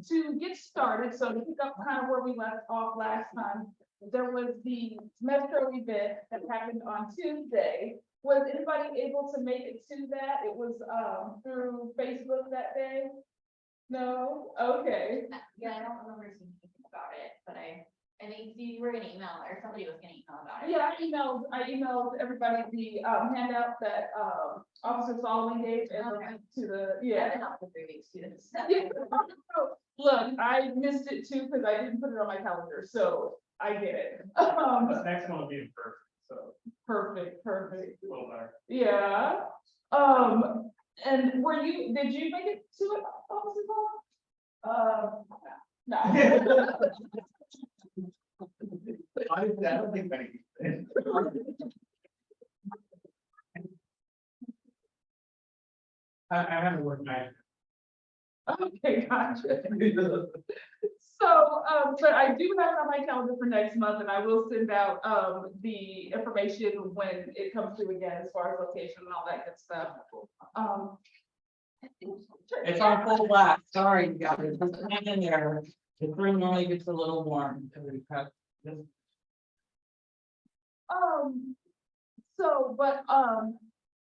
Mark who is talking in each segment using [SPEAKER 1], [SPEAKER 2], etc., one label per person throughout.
[SPEAKER 1] to get started, so to pick up kind of where we left off last time, there was the Metro event that happened on Tuesday. Was anybody able to make it to that? It was through Facebook that day? No? Okay.
[SPEAKER 2] Yeah, I don't remember seeing anything about it, but I think you were gonna email or somebody was gonna email about it.
[SPEAKER 1] Yeah, I emailed everybody the handout that Officer Solomon gave and the link to the,
[SPEAKER 2] I've
[SPEAKER 1] yeah.
[SPEAKER 2] been out for 3 weeks too.
[SPEAKER 1] Yeah. Look, I missed it too because I didn't put it on my calendar, so I get it.
[SPEAKER 3] This next one will be in person, so
[SPEAKER 1] Perfect.
[SPEAKER 3] a little better.
[SPEAKER 1] Yeah. And did you make it to it, Officer Solomon? No.
[SPEAKER 3] I don't think many. I haven't worked night.
[SPEAKER 1] Okay, gotcha. So, but I do have it on my calendar for next month, and I will send out, the information when it comes through again, as far as location and all that good stuff.
[SPEAKER 4] It's on full blast, sorry, you guys, hang in there, the room only gets a little warm.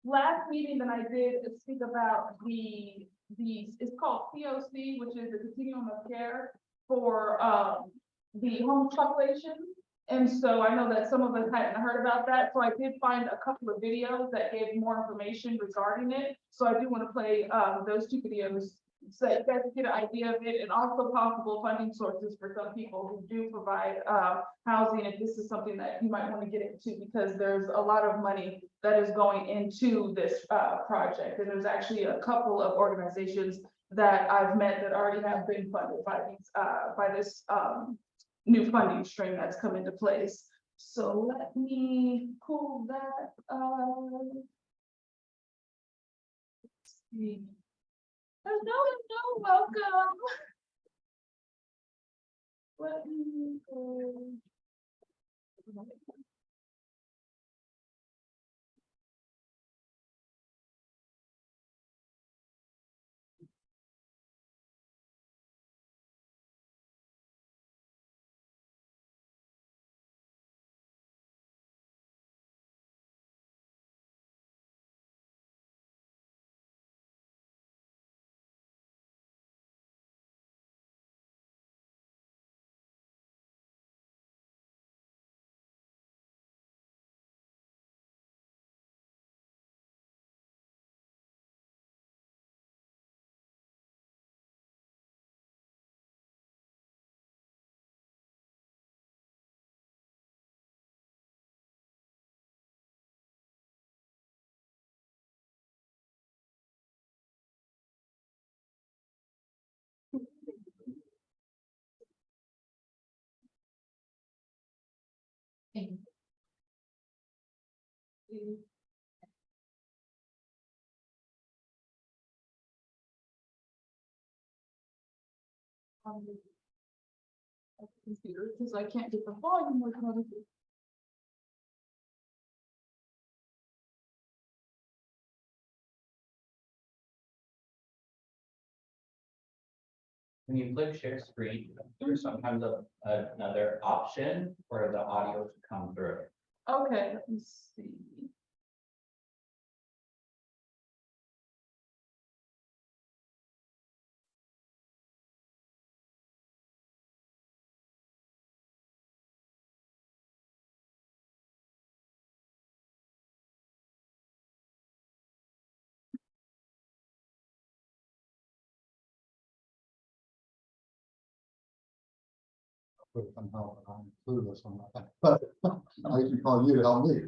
[SPEAKER 1] Last meeting that I did speak about it's called COC, which is the continuum of care for, the homeless population. And so I know that some of us hadn't heard about that, so I did find a couple of videos that gave more information regarding it. So I do want to play, those 2 videos so you guys get an idea of it, and also possible funding sources for some people who do provide housing, if this is something that you might want to get into, because there's a lot of money that is going into this project. And there's actually a couple of organizations that I've met that already have been funded by these by this new funding stream that's come into place. So let me pull that let's see. No, welcome. Let me go. Computer, because I can't get the volume with other.
[SPEAKER 4] When you click share screen, there's sometimes another option for the audio to come through.
[SPEAKER 1] Okay, let me see.
[SPEAKER 5] Put some help, I'm clueless on that, but I usually call you to help me.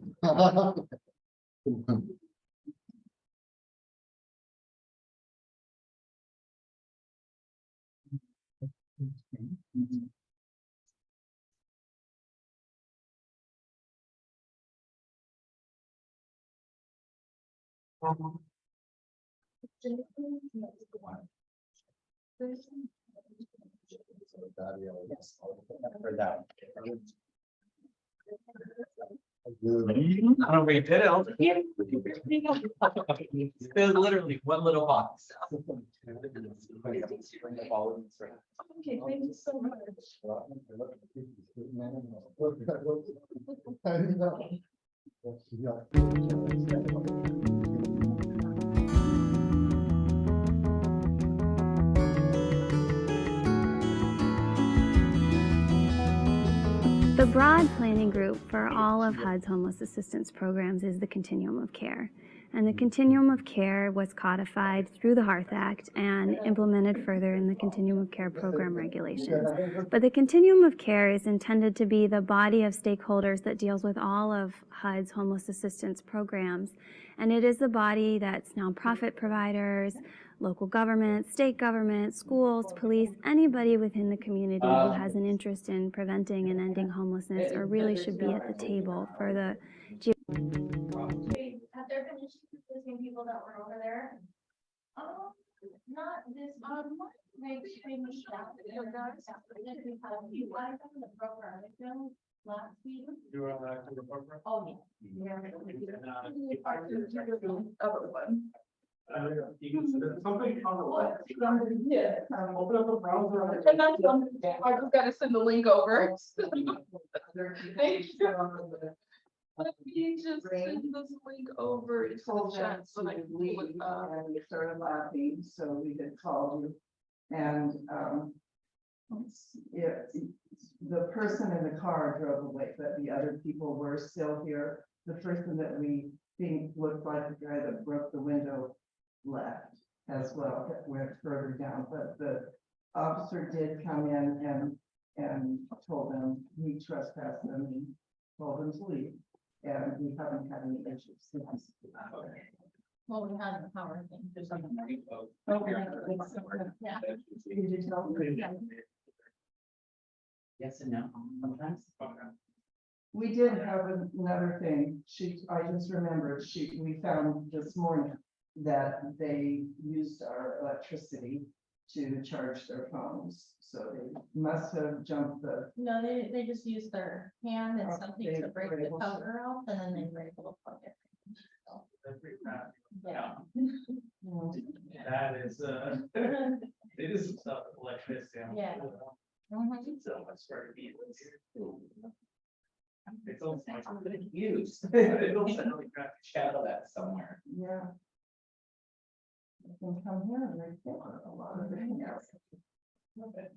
[SPEAKER 4] For that.
[SPEAKER 5] I do.
[SPEAKER 4] I don't know, we did it. I was like, yeah. There's literally one little box.
[SPEAKER 1] Okay, thank you so much.
[SPEAKER 6] The broad planning group for all of HUD's homeless assistance programs is the Continuum of Care. And the Continuum of Care was codified through the Hearth Act and implemented further in the Continuum of Care program regulations. But the Continuum of Care is intended to be the body of stakeholders that deals with all of HUD's homeless assistance programs. And it is the body that's nonprofit providers, local government, state government, schools, police, anybody within the community who has an interest in preventing and ending homelessness or really should be at the table for the
[SPEAKER 2] Wait, have there been issues with the same people that were over there? Not this, like, change that, you guys, we've had a few guys on the program, I feel, last week.
[SPEAKER 3] You were on the program?
[SPEAKER 2] Oh, yeah.
[SPEAKER 1] Other one.
[SPEAKER 3] Something on the left.
[SPEAKER 1] Yeah.
[SPEAKER 3] Open up a browser.
[SPEAKER 1] And that's something, I just gotta send the link over. Thank you. Let me just send this link over into the chat so that I can pull it up.
[SPEAKER 7] And we started laughing, so we had called you. And, the person in the car drove away, but the other people were still here. The person that we think looked like the guy that broke the window left as well, that went further down, but the officer did come in and told them he trespassed them and told them to leave. And we haven't had any issues since.
[SPEAKER 2] Well, we had the power thing, there's something. Yeah.
[SPEAKER 7] You did tell them?
[SPEAKER 4] Yes and no, sometimes.
[SPEAKER 7] We did have another thing. I just remembered, we found this morning that they used our electricity to charge their phones. So they must have jumped the.
[SPEAKER 2] No, they just used their hand and
[SPEAKER 7] Oh,
[SPEAKER 2] something
[SPEAKER 7] they
[SPEAKER 2] to break
[SPEAKER 7] were
[SPEAKER 2] the
[SPEAKER 7] able to-
[SPEAKER 2] power off and then they were able to plug it. So, yeah.
[SPEAKER 3] That is, it is some stuff with electricity.
[SPEAKER 2] Yeah.
[SPEAKER 3] So much for being. It's almost like
[SPEAKER 4] I'm gonna use.
[SPEAKER 3] It'll sound like that.
[SPEAKER 4] Shadow that somewhere.
[SPEAKER 7] Yeah. They can come here and they can a lot of things.
[SPEAKER 3] Okay.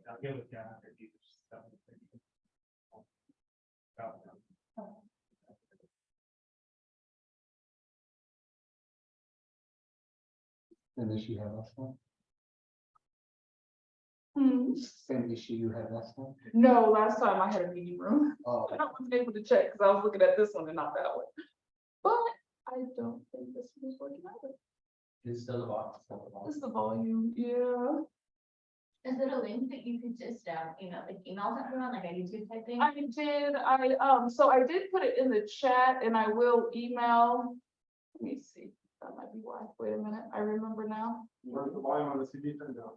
[SPEAKER 3] I'll give it down after you.
[SPEAKER 5] Same issue you had last time?
[SPEAKER 1] Hmm.
[SPEAKER 5] Same issue you had last time?
[SPEAKER 1] No, last time I had a meeting room.
[SPEAKER 5] Oh,
[SPEAKER 1] I wasn't able to check because I was looking at this one and not that one. But I don't think this one is working either.
[SPEAKER 4] Is still the box.
[SPEAKER 1] This is the volume, yeah.
[SPEAKER 2] Is it a link that you could just, email to everyone, like a YouTube type thing?
[SPEAKER 1] I did, so I did put it in the chat and I will email. Let me see, that might be why. Wait a minute, I remember now.
[SPEAKER 3] Where's the volume on the CD turned down?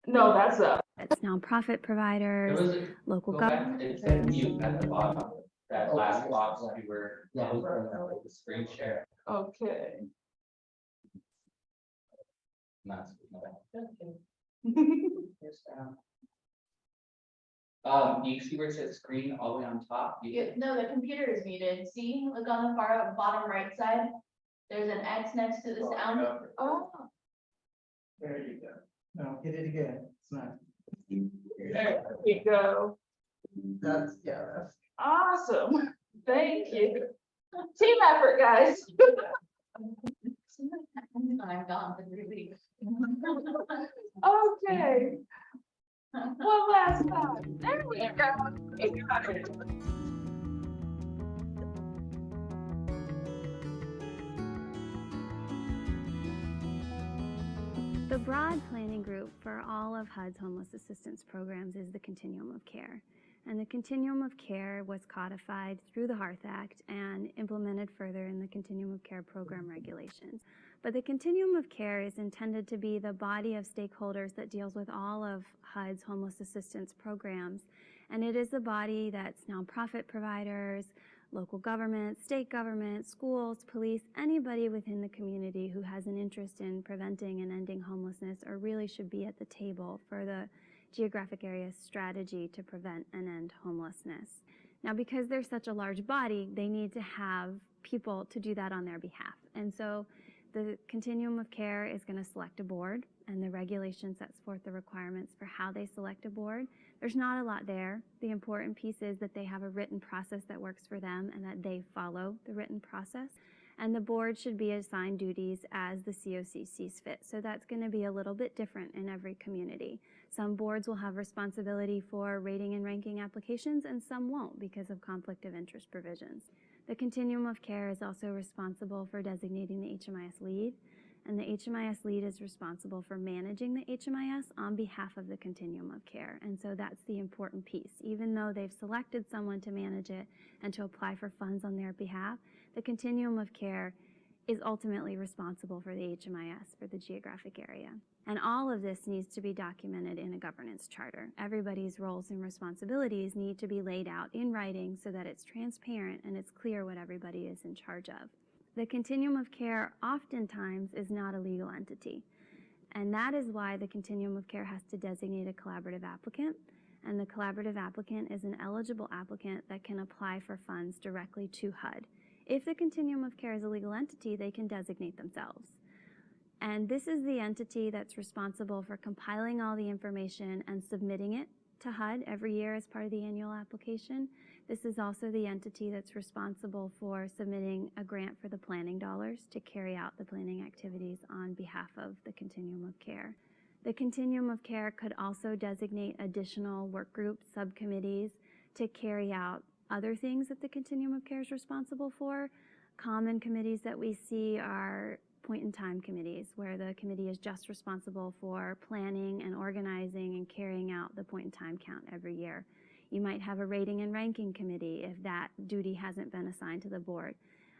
[SPEAKER 1] No, that's
[SPEAKER 6] it's nonprofit
[SPEAKER 4] There
[SPEAKER 6] providers,
[SPEAKER 4] was a,
[SPEAKER 6] local
[SPEAKER 4] go back,
[SPEAKER 6] government.
[SPEAKER 4] it said mute at the bottom, that last box we were,
[SPEAKER 5] Yeah.
[SPEAKER 4] the screen share.
[SPEAKER 1] okay.
[SPEAKER 4] And that's-
[SPEAKER 1] Oh,
[SPEAKER 4] you see where it says screen all the way on top? You
[SPEAKER 2] Yeah, no, the computer is muted. See, look on the far bottom right side. There's an X next to the sound.
[SPEAKER 1] Oh,
[SPEAKER 3] There you go. No, hit it again. It's not.
[SPEAKER 1] there we go.
[SPEAKER 7] That's, yeah, that's.
[SPEAKER 1] Awesome, thank you. Team effort, guys.
[SPEAKER 2] I'm gone for 3 weeks.
[SPEAKER 1] Okay, one last time. There we go. You got it.
[SPEAKER 6] The broad planning group for all of HUD's homeless assistance programs is the Continuum of Care. And the Continuum of Care was codified through the Hearth Act and implemented further in the Continuum of Care program regulations. But the Continuum of Care is intended to be the body of stakeholders that deals with all of HUD's homeless assistance programs. And it is a body that's nonprofit providers, local government, state government, schools, police, anybody within the community who has an interest in preventing and ending homelessness or really should be at the table for the geographic area strategy to prevent and end homelessness. Now, because they're such a large body, they need to have people to do that on their behalf. And so the continuum of care is going to select a board, and the regulation sets forth the requirements for how they select a board. There's not a lot there. The important piece is that they have a written process that works for them and that they follow the written process. And the board should be assigned duties as the COC sees fit. So that's going to be a little bit different in every community. Some boards will have responsibility for rating and ranking applications, and some won't because of conflict of interest provisions. The continuum of care is also responsible for designating the HMIS lead, and the HMIS lead is responsible for managing the HMIS on behalf of the continuum of care. And so that's the important piece. Even though they've selected someone to manage it and to apply for funds on their behalf, the continuum of care is ultimately responsible for the HMIS for the geographic area. And all of this needs to be documented in a governance charter. Everybody's roles and responsibilities need to be laid out in writing so that it's transparent and it's clear what everybody is in charge of. The continuum of care oftentimes is not a legal entity. And that is why the continuum of care has to designate a collaborative applicant. And the collaborative applicant is an eligible applicant that can apply for funds directly to HUD. If the continuum of care is a legal entity, they can designate themselves. And this is the entity that's responsible for compiling all the information and submitting it to HUD every year as part of the annual application. This is also the entity that's responsible for submitting a grant for the planning dollars to carry out the planning activities on behalf of the continuum of care. The continuum of care could also designate additional work groups, subcommittees to carry out other things that the continuum of care is responsible for. Common committees that we see are point-in-time committees, where the committee is just responsible for planning and organizing and carrying out the point-in-time count every year. You might have a rating and ranking committee if that duty hasn't been assigned to the board.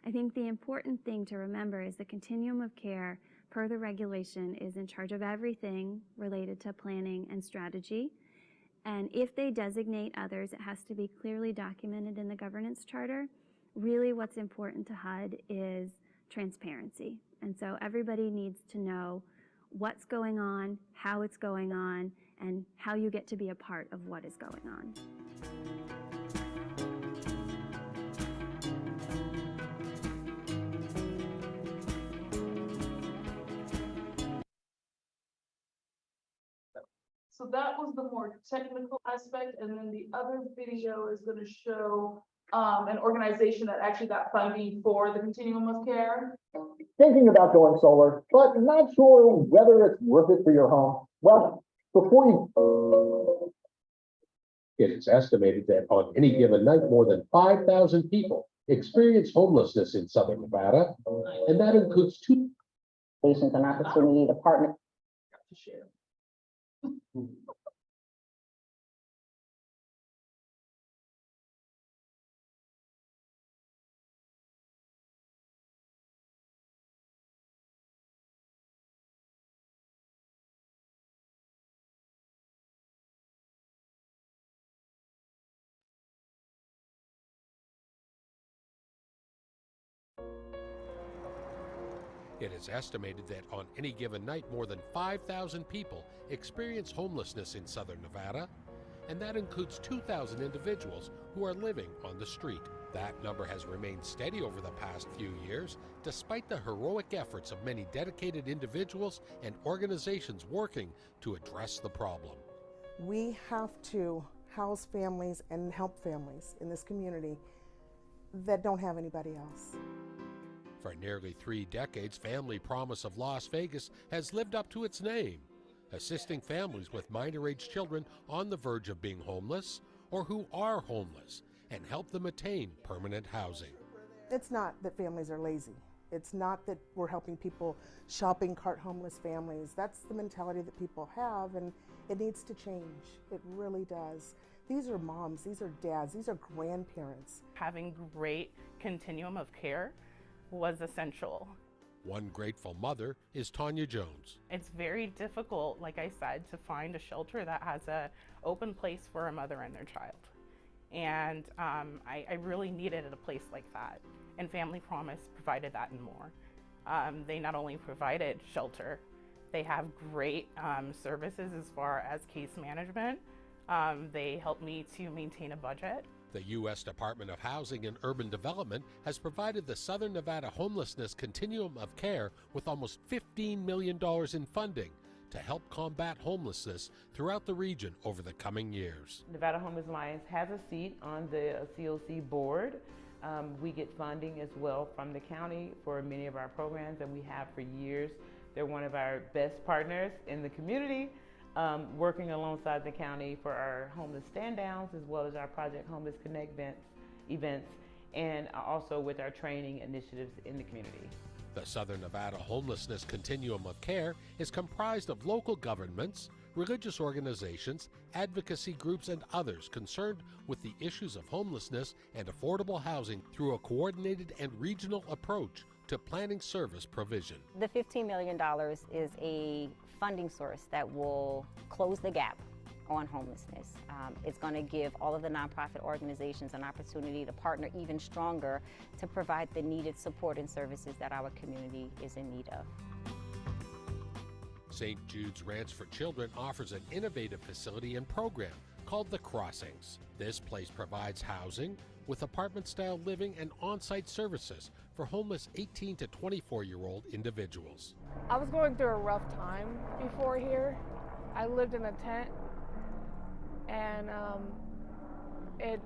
[SPEAKER 6] I think the important thing to remember is the continuum of care, per the regulation, is in charge of everything related to planning and strategy. And if they designate others, it has to be clearly documented in the governance charter. Really what's important to HUD is transparency. And so everybody needs to know what's going on, how it's going on, and how you get to be a part of what is going on.
[SPEAKER 1] So that was the more technical aspect, and then the other video is gonna show an organization that actually got funding for the continuum of care.
[SPEAKER 8] Thinking about going solar, but not sure whether it's worth it for your home? Well, before you... It is estimated that on any given night, more than 5,000 people experience homelessness in Southern Nevada, and that includes two
[SPEAKER 9] Patients an opportunity to partner.
[SPEAKER 1] To share.
[SPEAKER 10] It is estimated that on any given night, more than 5,000 people experience homelessness in Southern Nevada, and that includes 2,000 individuals who are living on the street. That number has remained steady over the past few years, despite the heroic efforts of many dedicated individuals and organizations working to address the problem.
[SPEAKER 11] We have to house families and help families in this community that don't have anybody else.
[SPEAKER 10] For nearly 3 decades, Family Promise of Las Vegas has lived up to its name, assisting families with minor-age children on the verge of being homeless or who are homeless, and help them attain permanent housing.
[SPEAKER 11] It's not that families are lazy. It's not that we're helping people shopping cart homeless families. That's the mentality that people have, and it needs to change. It really does. These are moms, these are dads, these are grandparents.
[SPEAKER 12] Having great continuum of care was essential.
[SPEAKER 10] One grateful mother is Tanya Jones.
[SPEAKER 12] It's very difficult, like I said, to find a shelter that has an open place for a mother and their child. And I really needed a place like that. And Family Promise provided that and more. They not only provided shelter, they have great services as far as case management. They helped me to maintain a budget.
[SPEAKER 10] The U.S. Department of Housing and Urban Development has provided the Southern Nevada Homelessness Continuum of Care with almost $15 million in funding to help combat homelessness throughout the region over the coming years.
[SPEAKER 13] Nevada Homeless Alliance has a seat on the COC board. We get funding as well from the county for many of our programs, and we have for years. They're one of our best partners in the community, working alongside the county for our homeless stand-downs as well as our Project Homeless Connect events, and also with our training initiatives in the community.
[SPEAKER 10] The Southern Nevada Homelessness Continuum of Care is comprised of local governments, religious organizations, advocacy groups, and others concerned with the issues of homelessness and affordable housing through a coordinated and regional approach to planning service provision.
[SPEAKER 9] The $15 million is a funding source that will close the gap on homelessness. It's going to give all of the nonprofit organizations an opportunity to partner even stronger to provide the needed support and services that our community is in need of.
[SPEAKER 10] St. Jude's Ranch for Children offers an innovative facility and program called The Crossings. This place provides housing with apartment-style living and on-site services for homeless 18 to 24-year-old individuals.
[SPEAKER 14] I was going through a rough time before here. I lived in a tent, and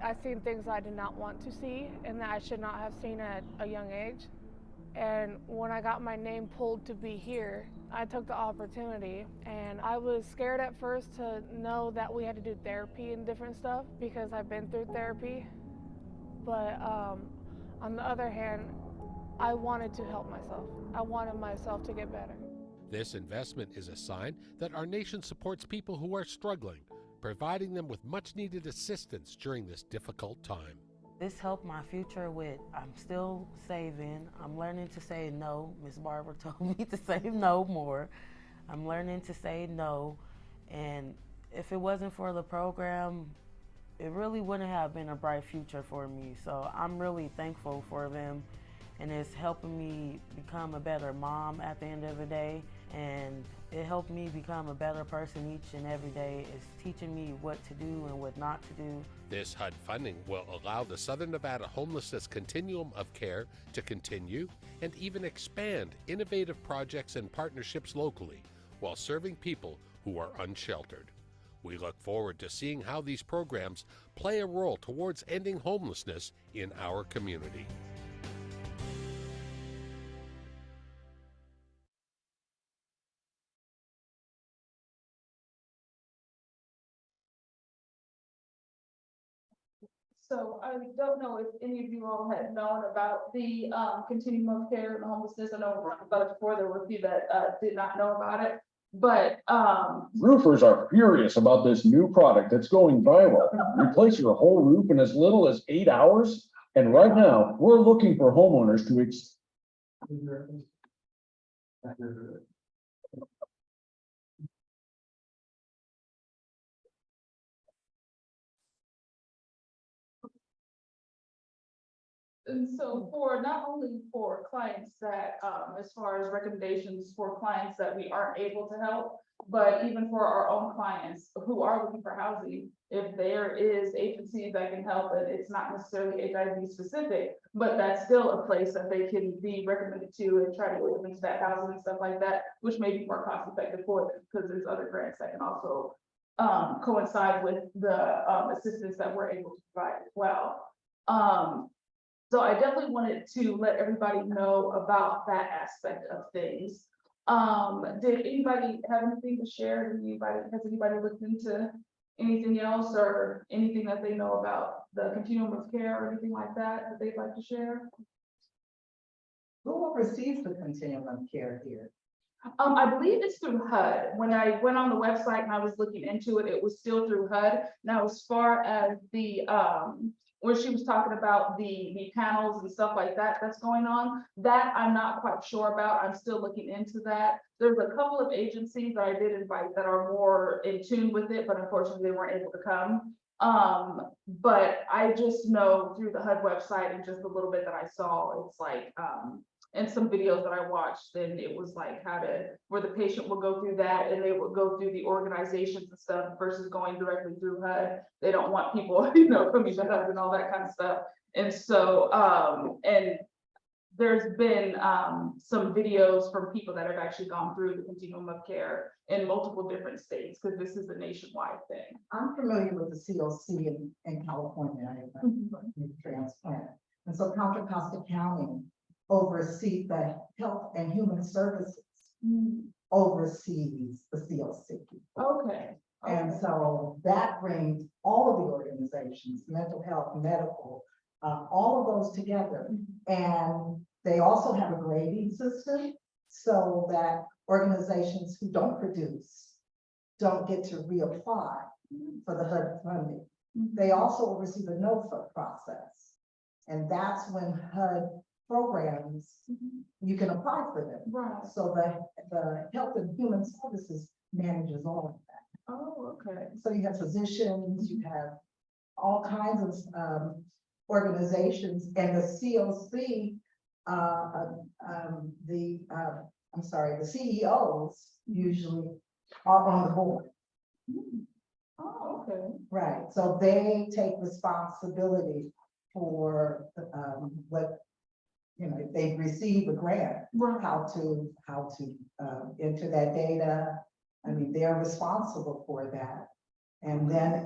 [SPEAKER 14] I seen things I did not want to see and that I should not have seen at a young age. And when I got my name pulled to be here, I took the opportunity, and I was scared at first to know that we had to do therapy and different stuff because I've been through therapy. But on the other hand, I wanted to help myself. I wanted myself to get better.
[SPEAKER 10] This investment is a sign that our nation supports people who are struggling, providing them with much-needed assistance during this difficult time.
[SPEAKER 13] This helped my future with, I'm still saving, I'm learning to say no. Miss Barbara told me to say no more. I'm learning to say no, and if it wasn't for the program, it really wouldn't have been a bright future for me. So I'm really thankful for them, and it's helping me become a better mom at the end of the day, and it helped me become a better person each and every day. It's teaching me what to do and what not to do.
[SPEAKER 10] This HUD funding will allow the Southern Nevada Homelessness Continuum of Care to continue and even expand innovative projects and partnerships locally while serving people who are unsheltered. We look forward to seeing how these programs play a role towards ending homelessness in our community.
[SPEAKER 1] So I don't know if any of you all had known about the continuum of care and homelessness. I know we talked about it before. There were a few that did not know about it. But
[SPEAKER 8] Roofers are furious about this new product that's going viral. Replace your whole roof in as little as 8 hours. And right now, we're looking for homeowners to
[SPEAKER 1] and so for not only for clients that, as far as recommendations for clients that we aren't able to help, but even for our own clients who are looking for housing, if there is agencies that can help, and it's not necessarily HIV specific, but that's still a place that they can be recommended to and try to get them into that housing and stuff like that, which may be more cost effective for them because there's other grants that can also coincide with the assistance that we're able to provide as well. So I definitely wanted to let everybody know about that aspect of things. Did anybody have anything to share? Has anybody looked into anything else or anything that they know about the continuum of care or anything like that they'd like to share?
[SPEAKER 7] Who oversees the continuum of care here?
[SPEAKER 1] I believe it's through HUD. When I went on the website and I was looking into it, it was still through HUD. Now, as far as the where she was talking about the panels and stuff like that that's going on, that I'm not quite sure about. I'm still looking into that. There's a couple of agencies that I did invite that are more in tune with it, but unfortunately they weren't able to come. But I just know through the HUD website and just a little bit that I saw, it's like, and some videos that I watched, then it was like where the patient will go through that and they will go through the organizations and stuff versus going directly through HUD. They don't want people, coming to HUD and all that kind of stuff. And so, and there's been some videos from people that have actually gone through the continuum of care in multiple different states, because this is a nationwide thing.
[SPEAKER 15] I'm familiar with the COC in California, I transplant. And so Contra Costa County oversees the Health and Human Services, oversees the COC.
[SPEAKER 1] Okay.
[SPEAKER 15] And so that brings all of the organizations, mental health, medical, all of those together. And they also have a grading system so that organizations who don't produce don't get to reapply for the HUD funding. They also oversee the NOFA process. And that's when HUD programs, you can apply for them.
[SPEAKER 1] Right.
[SPEAKER 15] So the Health and Human Services manages all of that.
[SPEAKER 1] Oh, okay.
[SPEAKER 15] So you have physicians, you have all kinds of organizations, and the COC, the CEOs usually are on the board.
[SPEAKER 1] Oh, okay.
[SPEAKER 15] Right, so they take responsibility for what, if they receive a grant, how to enter that data. I mean, they're responsible for that. And then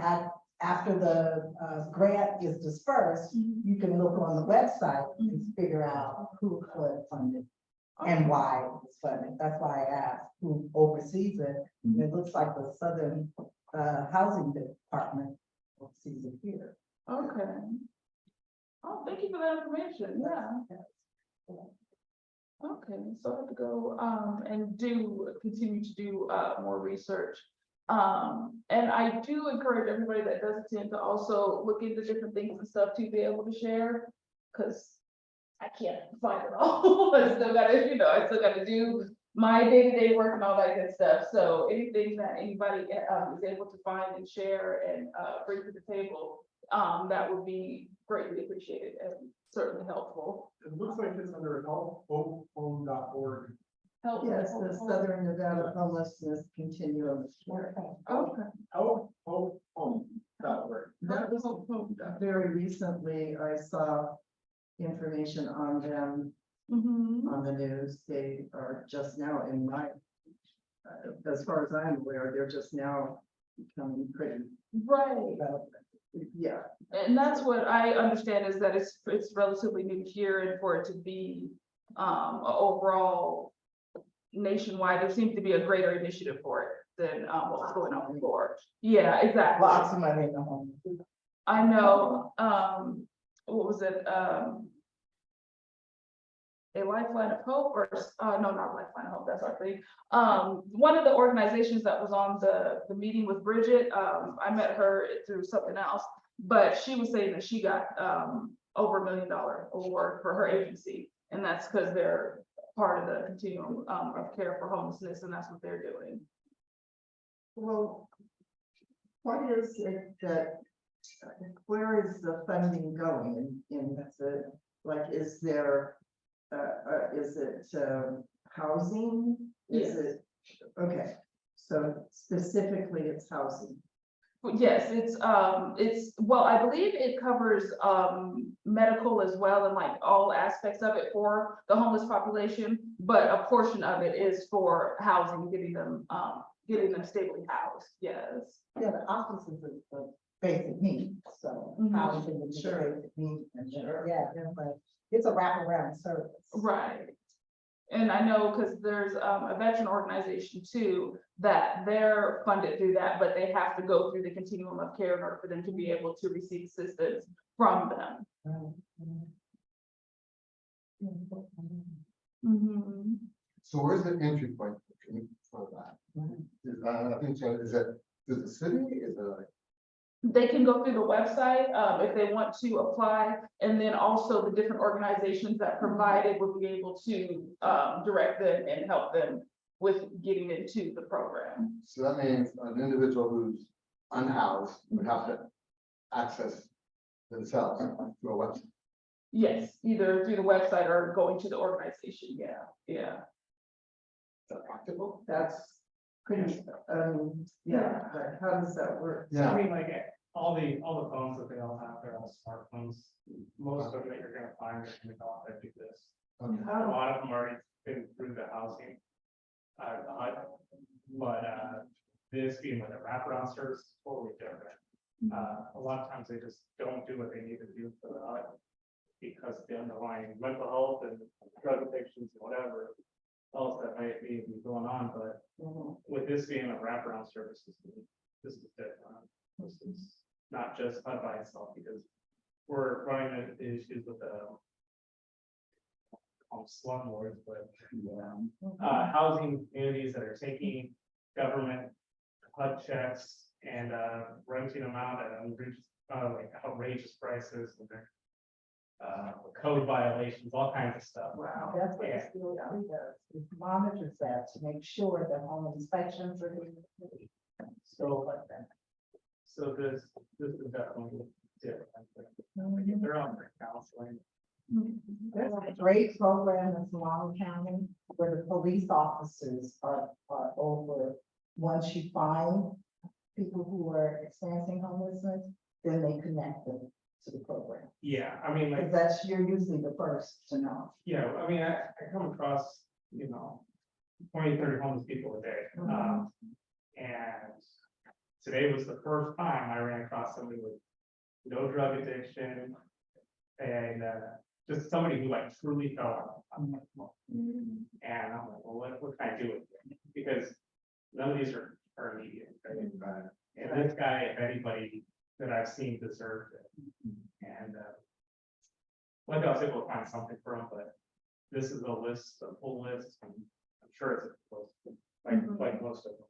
[SPEAKER 15] after the grant is dispersed, you can look on the website and figure out who could fund it and why it was funded. That's why I asked who oversees it. And it looks like the Southern Housing Department oversees it here.
[SPEAKER 1] Okay. Oh, thank you for that information. Yeah. Okay, so I have to go and continue to do more research. And I do encourage everybody that does attend to also look into different things and stuff to be able to share, because I can't find it all. I still gotta do my day-to-day work and all that good stuff. So anything that anybody is able to find and share and bring to the table, that would be greatly appreciated and certainly helpful.
[SPEAKER 5] It looks like it's under help.org.
[SPEAKER 15] Yes, the Southern Nevada Homelessness Continuum.
[SPEAKER 1] Okay.
[SPEAKER 5] Help.org.
[SPEAKER 15] That was very recently, I saw information on them on the news. They are just now in my, as far as I'm aware, they're just now becoming pretty.
[SPEAKER 1] Right.
[SPEAKER 15] Yeah.
[SPEAKER 1] And that's what I understand, is that it's relatively new here, and for it to be overall nationwide, there seems to be a greater initiative for it than what was going on before. Yeah, exactly.
[SPEAKER 15] Lots of money in the home.
[SPEAKER 1] I know, what was it? A Lifeline of Hope, or no, not Lifeline of Hope, that's our thing. One of the organizations that was on the meeting with Bridget, I met her through something else, but she was saying that she got over $1 million award for her agency, and that's because they're part of the continuum of care for homelessness, and that's what they're doing.
[SPEAKER 15] Well, what is it that, where is the funding going in the, like, is there, is it housing? Is it, okay, so specifically it's housing.
[SPEAKER 1] Yes, it's, well, I believe it covers medical as well, and like all aspects of it for the homeless population, but a portion of it is for housing, getting them stably housed. Yes.
[SPEAKER 15] Yeah, the office is a basic need, so housing is a basic need. And yeah, but it's a wraparound service.
[SPEAKER 1] Right. And I know, because there's a veteran organization too, that they're funded through that, but they have to go through the continuum of care in order for them to be able to receive assistance from them.
[SPEAKER 5] So where's the entry point for that? I think so. Is it the city? Is it like?
[SPEAKER 1] they can go through the website, if they want to apply, and then also the different organizations that provide it will be able to, direct them and help them with getting into the program.
[SPEAKER 5] So that means an individual who's unhoused would have to access themselves through a website.
[SPEAKER 1] Yes, either through the website or going to the organization, yeah.
[SPEAKER 5] Is that practical?
[SPEAKER 7] That's pretty, yeah, but how does that work?
[SPEAKER 3] So, I mean, like, all the phones that they all have, they're all smartphones. Most of them that you're gonna find are gonna go out and do this.
[SPEAKER 5] Okay.
[SPEAKER 3] A lot of them already been through the housing. But this being like a wraparound service, is totally different. A lot of times they just don't do what they need to do for the because the underlying mental health and drug addictions and whatever else that might be going on, but with this being a wraparound service, this is different. This is not just HUD by itself, because we're running into issues with the slumlords, but housing communities that are taking government HUD checks and renting them out at like outrageous prices, and they're code violations, all kinds of stuff.
[SPEAKER 15] Wow, that's what the COC does, it monitors that to make sure that home inspections are being complete. So like that.
[SPEAKER 3] So this is definitely different. Like, they're out for counseling.
[SPEAKER 15] There's a great program in Solano County where the police officers are over, once you find people who are experiencing homelessness, then they connect them to the program.
[SPEAKER 3] Yeah, I mean, like,
[SPEAKER 15] Because you're usually the first to know.
[SPEAKER 3] yeah, I mean, I come across, 20, 30 homeless people a day. And today was the first time I ran across somebody with no drug addiction and just somebody who like truly felt uncomfortable. And I'm like, well, what can I do with it? Because none of these are immediate. Right? And this guy, if anybody that I've seen, deserved it. And like I was able to find something for him, but this is a list, a full list, and I'm sure it's like most of them.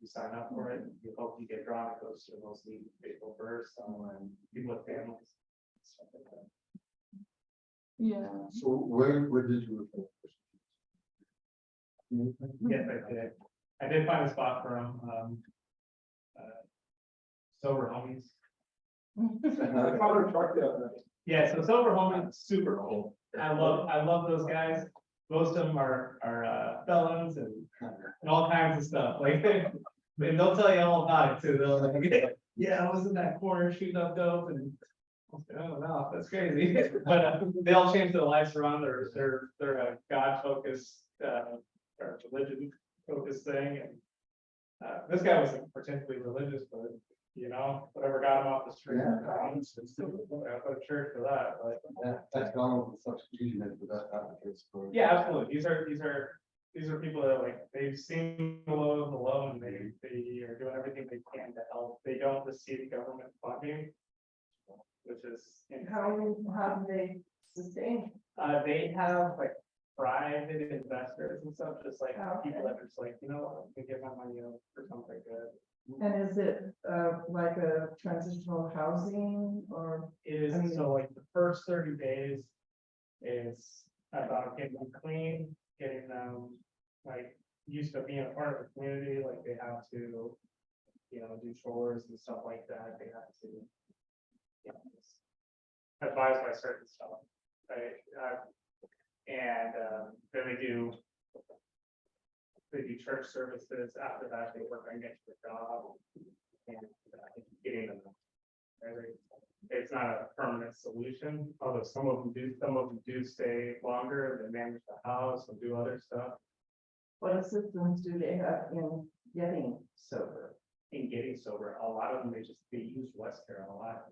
[SPEAKER 3] You sign up for it, you hope you get drawn, it goes to the most needy people first, and people with families. Stuff like that.
[SPEAKER 1] Yeah.
[SPEAKER 5] So where did you refer?
[SPEAKER 3] Yes, I did. I did find a spot for them. Sober homies. Yeah, so sober homies, super cool. I love those guys. Most of them are felons and all kinds of stuff. Like they'll tell you all about it too. They'll like, yeah, I was in that corner shooting up dope, and oh no, that's crazy. But they all changed their lives around. They're a God focused or religion focused thing. And this guy wasn't particularly religious, but whatever got him off the street. I go to church for that. But
[SPEAKER 5] That's gone with substitution into that advocates for.
[SPEAKER 3] yeah, absolutely. These are people that like they've seen the low of the low, and they are doing everything they can to help. They don't receive government funding, which is
[SPEAKER 7] How do they sustain?
[SPEAKER 3] they have like private investors and stuff, just like people that are just like, I'm gonna give my money over for something good.
[SPEAKER 7] And is it like a transitional housing or?
[SPEAKER 3] It is, so like the first 30 days is about getting them clean, getting them like used to being a part of the community, like they have to, do chores and stuff like that. They have to, advise by certain stuff, right? And then they do church services. After that, they work on getting the job and getting them. It's not a permanent solution, although some of them do stay longer. They manage the house and do other stuff.
[SPEAKER 7] What assistance do they have in getting sober?
[SPEAKER 3] In getting sober, a lot of them they use Westcare a lot.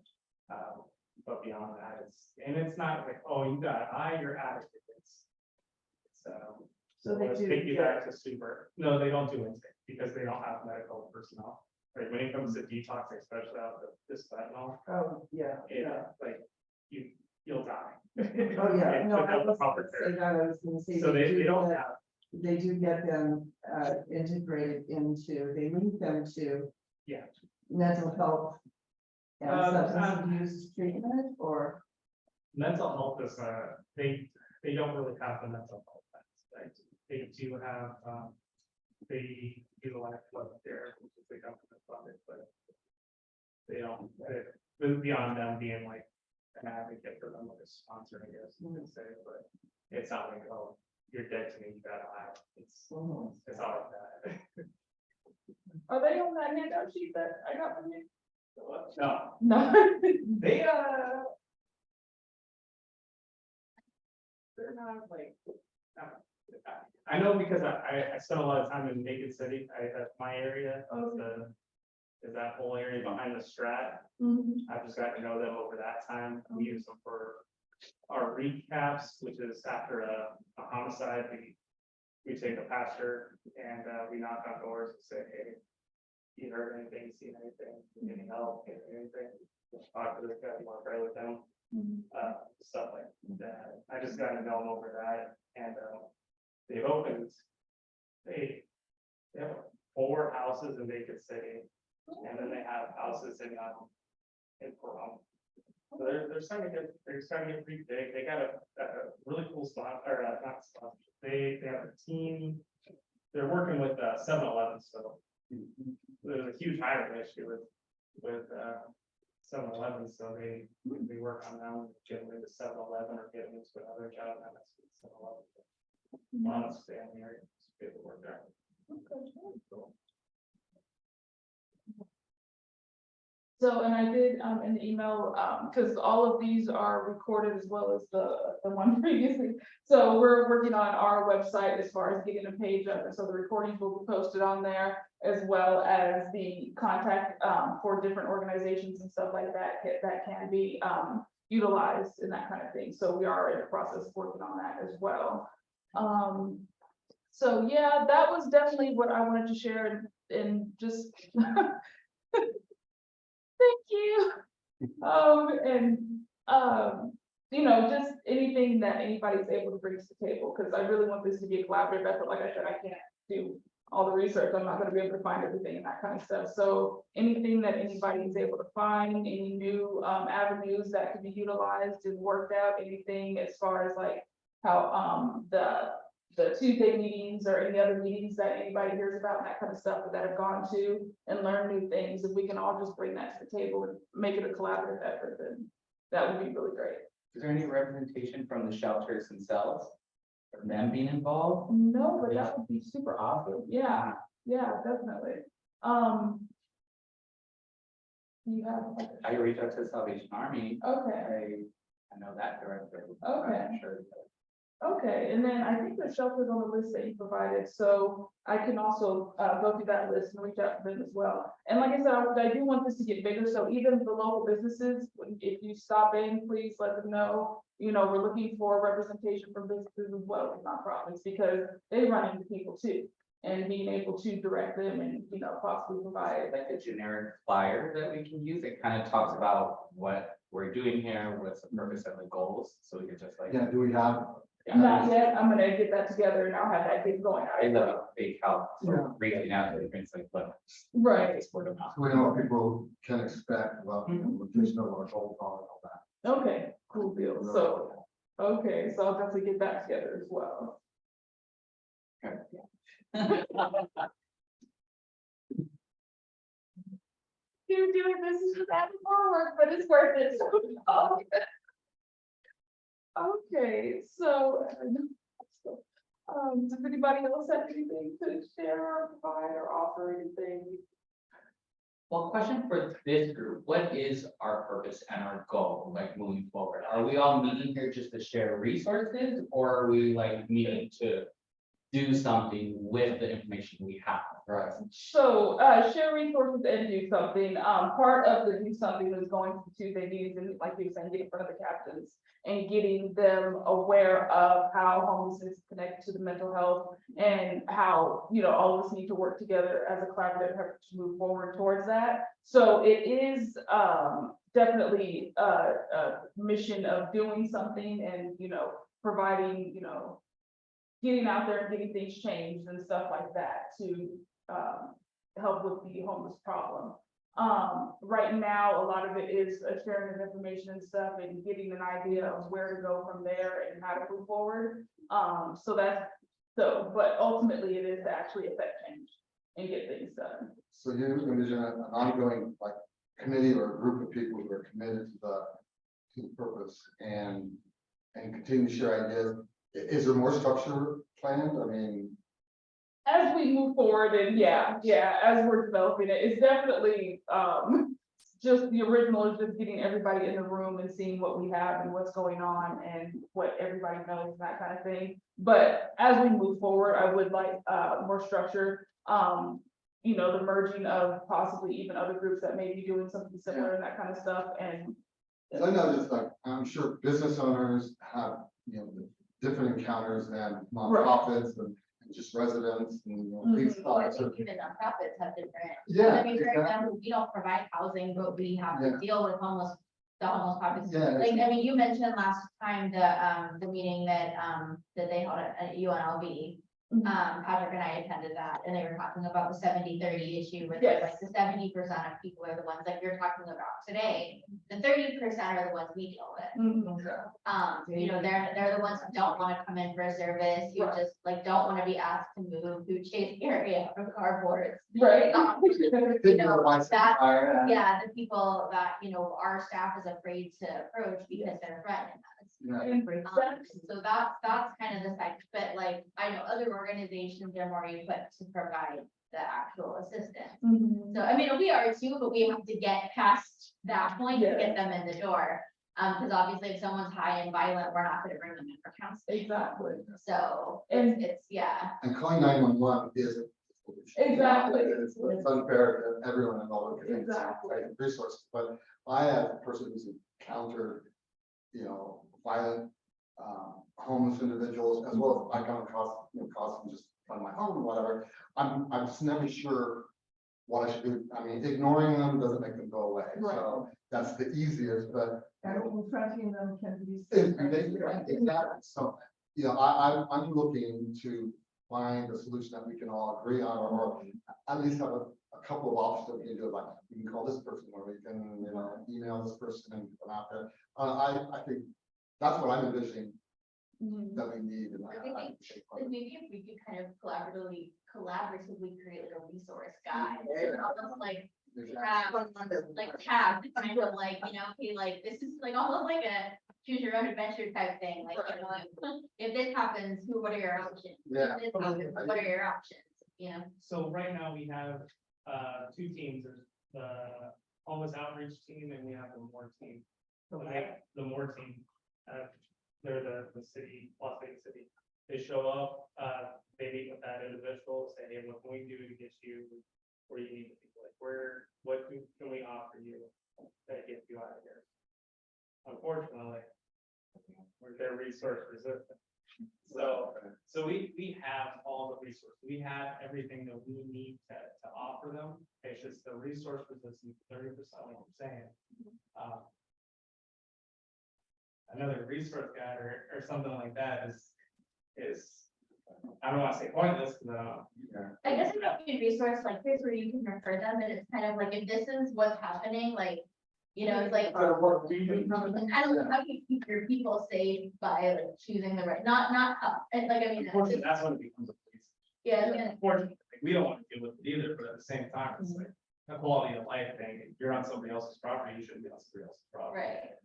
[SPEAKER 3] But beyond that, it's not like, oh, you got you're addicted.
[SPEAKER 7] So they do
[SPEAKER 3] take you back to super. No, they don't do intake because they don't have medical personnel. Like when it comes to detoxing, especially out of this fentanyl.
[SPEAKER 7] Oh, yeah.
[SPEAKER 3] Like you'll die.
[SPEAKER 7] Oh, yeah, no, I was gonna say that, I was gonna say.
[SPEAKER 3] So they don't have.
[SPEAKER 7] They do get them integrated into, they link them to.
[SPEAKER 3] Yeah.
[SPEAKER 7] Mental health And substance abuse treatment or?
[SPEAKER 3] Mental health is, they don't really have the mental health aspect. They do have, they utilize love therapy, which is the government funded, but they don't, beyond them being like an advocate for them, like a sponsor, I guess you could say, but it's not like, oh, you're dead to me, you gotta hide. It's all like that.
[SPEAKER 1] Are they on that handout sheet that I got from you?
[SPEAKER 3] No,
[SPEAKER 1] No.
[SPEAKER 3] they, they're not like, I know because I spent a lot of time in Naked City, that's my area, is that whole area behind the Strat. I've just got to know them over that time. We use them for our recaps, which is after a homicide, we take a pastor and we knock on doors and say, hey, you heard anything, seen anything, any help, anything? Just talk to this guy, you want to pray with them, stuff like that. I just got to know them over that, and they've opened, they have 4 houses in Naked City, and then they have houses in Coron. So they're starting to get pretty big. They got a really cool spot, or not spot. They have a team. They're working with 7-Eleven, so there's a huge hiring issue with 7-Eleven. So they work on them, getting into 7-Eleven or getting into another job. And that's 7-Eleven. A lot of stay in the area, be able to work there. Cool.
[SPEAKER 1] So, and I did in the email, because all of these are recorded as well as the one previously. So we're working on our website as far as getting a page up, and so the recordings will be posted on there, as well as the contact for different organizations and stuff like that that can be utilized and that kind of thing. So we are in the process of working on that as well. So yeah, that was definitely what I wanted to share, and just thank you. You know, just anything that anybody's able to bring to the table, because I really want this to be a collaborative effort. Like I said, I can't do all the research. I'm not going to be able to find everything and that kind of stuff. So anything that anybody is able to find, any new avenues that could be utilized and worked out, anything as far as like how the Tuesday meetings or any other meetings that anybody hears about and that kind of stuff that have gone to and learn new things, if we can all just bring that to the table and make it a collaborative effort, then that would be really great.
[SPEAKER 4] Is there any representation from the shelters themselves, or them being involved?
[SPEAKER 1] No, but that would be super awesome. Yeah, yeah, definitely. You have.
[SPEAKER 4] I reach out to Salvation Army.
[SPEAKER 1] Okay.
[SPEAKER 4] I know that director.
[SPEAKER 1] Okay.
[SPEAKER 4] I'm sure.
[SPEAKER 1] Okay, and then I think the shelters on the list that you provided, so I can also go through that list and reach out to them as well. And like I said, I do want this to get bigger, so even the local businesses, if you stop in, please let them know, you know, we're looking for representation from businesses as well as nonprofits, because they run into people too. And being able to direct them and, you know, possibly provide.
[SPEAKER 4] Like a generic flyer that we can use, it kind of talks about what we're doing here, what's the purpose and the goals, so we can just like.
[SPEAKER 5] Yeah, do we have?
[SPEAKER 1] Not yet, I'm gonna get that together and I'll have that get going.
[SPEAKER 4] In the big help, so reaching out to the things like, look.
[SPEAKER 1] Right.
[SPEAKER 4] It's word of mouth.
[SPEAKER 5] So we know what people can expect, well, location of our goal, all that.
[SPEAKER 1] Okay, cool deal, so, okay, so I'll definitely get that together as well. You're doing this is just having more work, but it's worth it. Okay, so, does anybody else have anything to share or provide or offer anything?
[SPEAKER 4] Well, question for this group, what is our purpose and our goal, like moving forward? Are we all meeting here just to share resources, or are we like meeting to do something with the information we have? Right.
[SPEAKER 1] So, share resources and do something. Part of the do something is going to the Tuesday meetings and like you were saying, get in front of the captains and getting them aware of how homelessness is connected to the mental health and how, you know, all of us need to work together as a collaborative effort to move forward towards that. So it is definitely a mission of doing something and, you know, providing, you know, getting out there and getting things changed and stuff like that to help with the homeless problem. Right now, a lot of it is a sharing of information and stuff and getting an idea of where to go from there and how to move forward. But ultimately it is to actually affect change and get things done.
[SPEAKER 5] So you envision an ongoing like committee or a group of people who are committed to the purpose and continue to share ideas. Is there more structure planned? I mean,
[SPEAKER 1] As we move forward and as we're developing it, it's definitely, just the original is just getting everybody in the room and seeing what we have and what's going on and what everybody knows, that kind of thing. But as we move forward, I would like, more structure, the merging of possibly even other groups that may be doing something similar and that kind of stuff. And
[SPEAKER 5] 'cause I know just like, I'm sure business owners have, different encounters than nonprofits and just residents and, these
[SPEAKER 2] Well, I
[SPEAKER 5] thoughts.
[SPEAKER 2] think even nonprofits have different.
[SPEAKER 5] Yeah,
[SPEAKER 2] I mean, for
[SPEAKER 5] exactly.
[SPEAKER 2] example, we don't provide housing, but we have to
[SPEAKER 5] Yeah.
[SPEAKER 2] deal with the homeless population.
[SPEAKER 5] Yeah,
[SPEAKER 2] Like, I mean, you mentioned last time the meeting that they held at UNLV. Patrick and I attended that, and they were talking about the 70-30 issue, where
[SPEAKER 1] Yes.
[SPEAKER 2] like the 70% of people are the ones that you're talking about today. The 30% are the ones we deal with. They're the ones who don't want to come in for a service, who
[SPEAKER 1] Right.
[SPEAKER 2] just like don't want to be asked to move, who chase the area from cardboards.
[SPEAKER 1] Right.
[SPEAKER 2] Yeah, the people that, our staff is afraid to approach because they're threatening us. So that's kind of the side, but like, I know other organizations are more equipped to provide the actual assistance. So, I mean, we are too, but we have to get past that point to get them in the door. Because obviously if someone's high and violent, we're not gonna bring them in for counseling.
[SPEAKER 1] Exactly.
[SPEAKER 2] So,
[SPEAKER 1] And-
[SPEAKER 2] it's, yeah.
[SPEAKER 5] And calling 911 isn't.
[SPEAKER 1] Exactly.
[SPEAKER 5] It's unfair to everyone involved. Because it's
[SPEAKER 1] Exactly.
[SPEAKER 5] a resource, but I, as a person who's encountered, violent, homeless individuals, as well as I come across, them just from my home or whatever, I'm just never sure what I should do. I mean, ignoring them doesn't make them go away, so that's the easiest, but.
[SPEAKER 7] And confronting them can be.
[SPEAKER 5] Exactly, so, I'm looking to find a solution that we can all agree on, or at least have a couple of options that we can do, like, we can call this person, or we can, email this person and put them out there. I think that's what I'm envisioning that we need. And I appreciate part of it.
[SPEAKER 2] Maybe if we could kind of collaboratively create like a resource guide, almost like tab, kind of like, okay, like this is like almost like a choose your own adventure type thing, like, if this happens, what are your options?
[SPEAKER 5] Yeah.
[SPEAKER 2] If this happens, what are your options?
[SPEAKER 3] So right now we have two teams, there's the homeless outreach team and we have the MORE team. The MORE team, they're the city, Las Vegas City. They show up, they meet with that individual, say, hey, what can we do to get you where you need to be? Like, what can we offer you that gets you out of here? Unfortunately, they're resource resistant. So we have all the resources. We have everything that we need to offer them. It's just the resource resistance, 30%, like I'm saying. Another resource guide or something like that is I don't want to say pointless, because
[SPEAKER 2] I guess it would be a resource like this where you can refer them, and it's kind of like, if this is what's happening, like, it's like. Kind of how do you keep your people safe by like choosing the right, not, and like, I mean.
[SPEAKER 3] unfortunately, that's when it becomes a police.
[SPEAKER 2] Yeah,
[SPEAKER 3] Unfortunately, we don't want to deal with it either, but at the same time, it's like a quality of life thing. If you're on somebody else's property, you shouldn't be on somebody else's property.
[SPEAKER 2] right.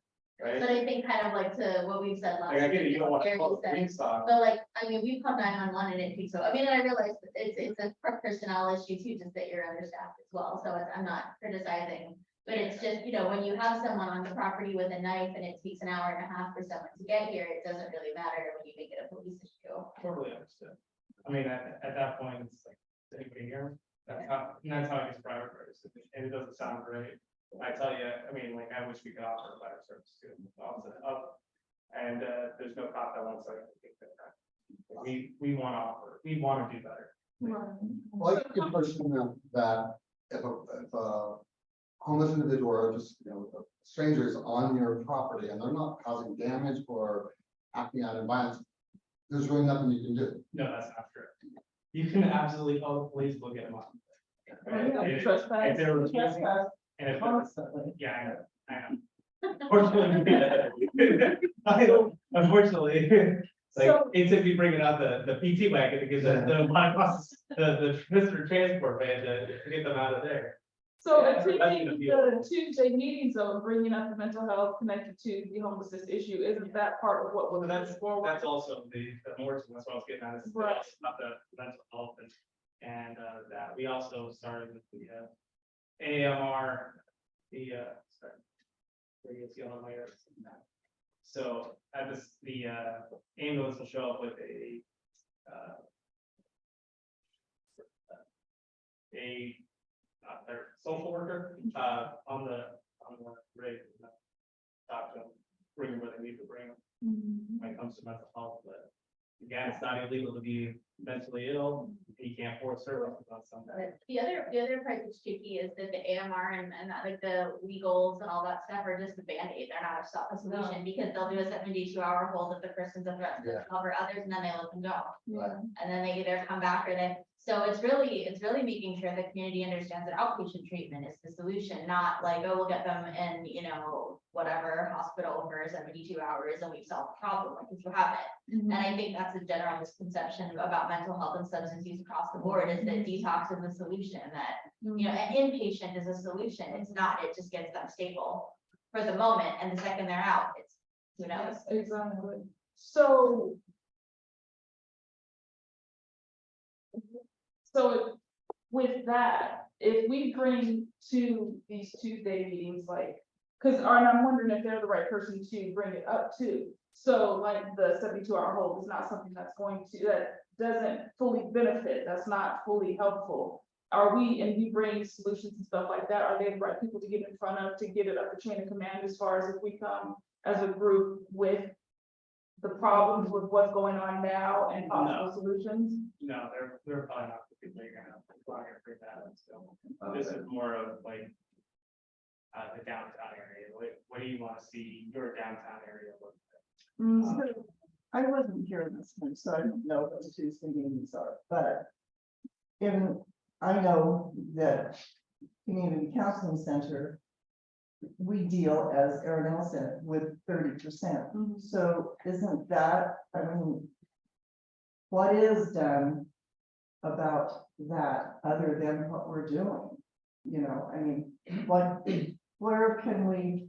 [SPEAKER 3] Right?
[SPEAKER 2] But I think kind of like to what we've said last.
[SPEAKER 3] Like, I get it, you don't want to
[SPEAKER 2] Gary
[SPEAKER 3] call it
[SPEAKER 2] said,
[SPEAKER 3] green stop.
[SPEAKER 2] But like, I mean, we've called 911 and it takes, I mean, and I realize that it's a personnel issue too, just that you're understaffed as well, so I'm not criticizing. But it's just, when you have someone on the property with a knife and it takes an hour and a half for someone to get here, it doesn't really matter when you make it a police issue.
[SPEAKER 3] Totally understood. I mean, at that point, it's like, is anybody here? That's how it gets prioritized, and it doesn't sound great. I tell you, I mean, like, I wish we could offer a better service too. And there's no cop that wants to take that. We want to offer, we want to do better.
[SPEAKER 5] Well, I get the impression that if a homeless individual or just, strangers on your property and they're not causing damage or acting out in violence, there's really nothing you can do.
[SPEAKER 3] No, that's not true. You can absolutely call the police, we'll get them on. If
[SPEAKER 1] Trespass.
[SPEAKER 3] they were refusing,
[SPEAKER 7] Trespass
[SPEAKER 3] and if,
[SPEAKER 7] constantly.
[SPEAKER 3] yeah, I know. Unfortunately, like,
[SPEAKER 1] So-
[SPEAKER 3] it's if you bring it out the PT wagon, because the line across the visitor transport van to get them out of there.
[SPEAKER 1] So
[SPEAKER 3] Yeah, that's
[SPEAKER 1] attending
[SPEAKER 3] gonna be
[SPEAKER 1] the Tuesday meetings though, bringing up the mental health connected to the homelessness issue, isn't that part of what
[SPEAKER 3] Well,
[SPEAKER 1] we're
[SPEAKER 3] that's
[SPEAKER 1] forward?
[SPEAKER 3] also the more, that's what I was getting at, is
[SPEAKER 1] Right.
[SPEAKER 3] about the mental health and that we also started with the AMR, sorry. Where you see on my So at this, the ambulance will show up with their social worker on the rig, talk to them, bring them where they need to bring them when it comes to mental health. But again, it's not illegal to be mentally ill. You can't force services on something.
[SPEAKER 2] But the other part that's tricky is that the AMR and that, like the legals and all that stuff are just a Band-Aid. They're not a solution because they'll do a 72-hour hold if the person's a threat to cover others and then they let them go.
[SPEAKER 5] Right.
[SPEAKER 2] And then they either come back or they, so it's really making sure the community understands that outpatient treatment is the solution, not like, oh, we'll get them in, you know, whatever hospital for 72 hours and we've solved the problem, like if you haven't. And I think that's a general misconception about mental health and substance use across the board is that detox is a solution, that, you know, an inpatient is a solution. It's not, it just gets them stable for the moment. And the second they're out, it's, who knows?
[SPEAKER 1] Exactly. So with that, if we bring to these Tuesday meetings, like, because I'm wondering if they're the right person to bring it up to. So like the 72-hour hold is not something that doesn't fully benefit, that's not fully helpful. Are we, and we bring solutions and stuff like that, are they the right people to get in front of, to get it up the chain of command as far as if we come as a group with the problems with what's going on now and possible solutions?
[SPEAKER 3] No, they're probably not the people you're gonna bring that up. So this is more of like the downtown area. What do you want to see your downtown area look like?
[SPEAKER 7] So, I wasn't here this time, so I don't know what the Tuesday meetings are, but I know that community counseling center, we deal, as Aaron said, with 30%. So isn't that, I mean, what is done about that other than what we're doing? You know, I mean, what can we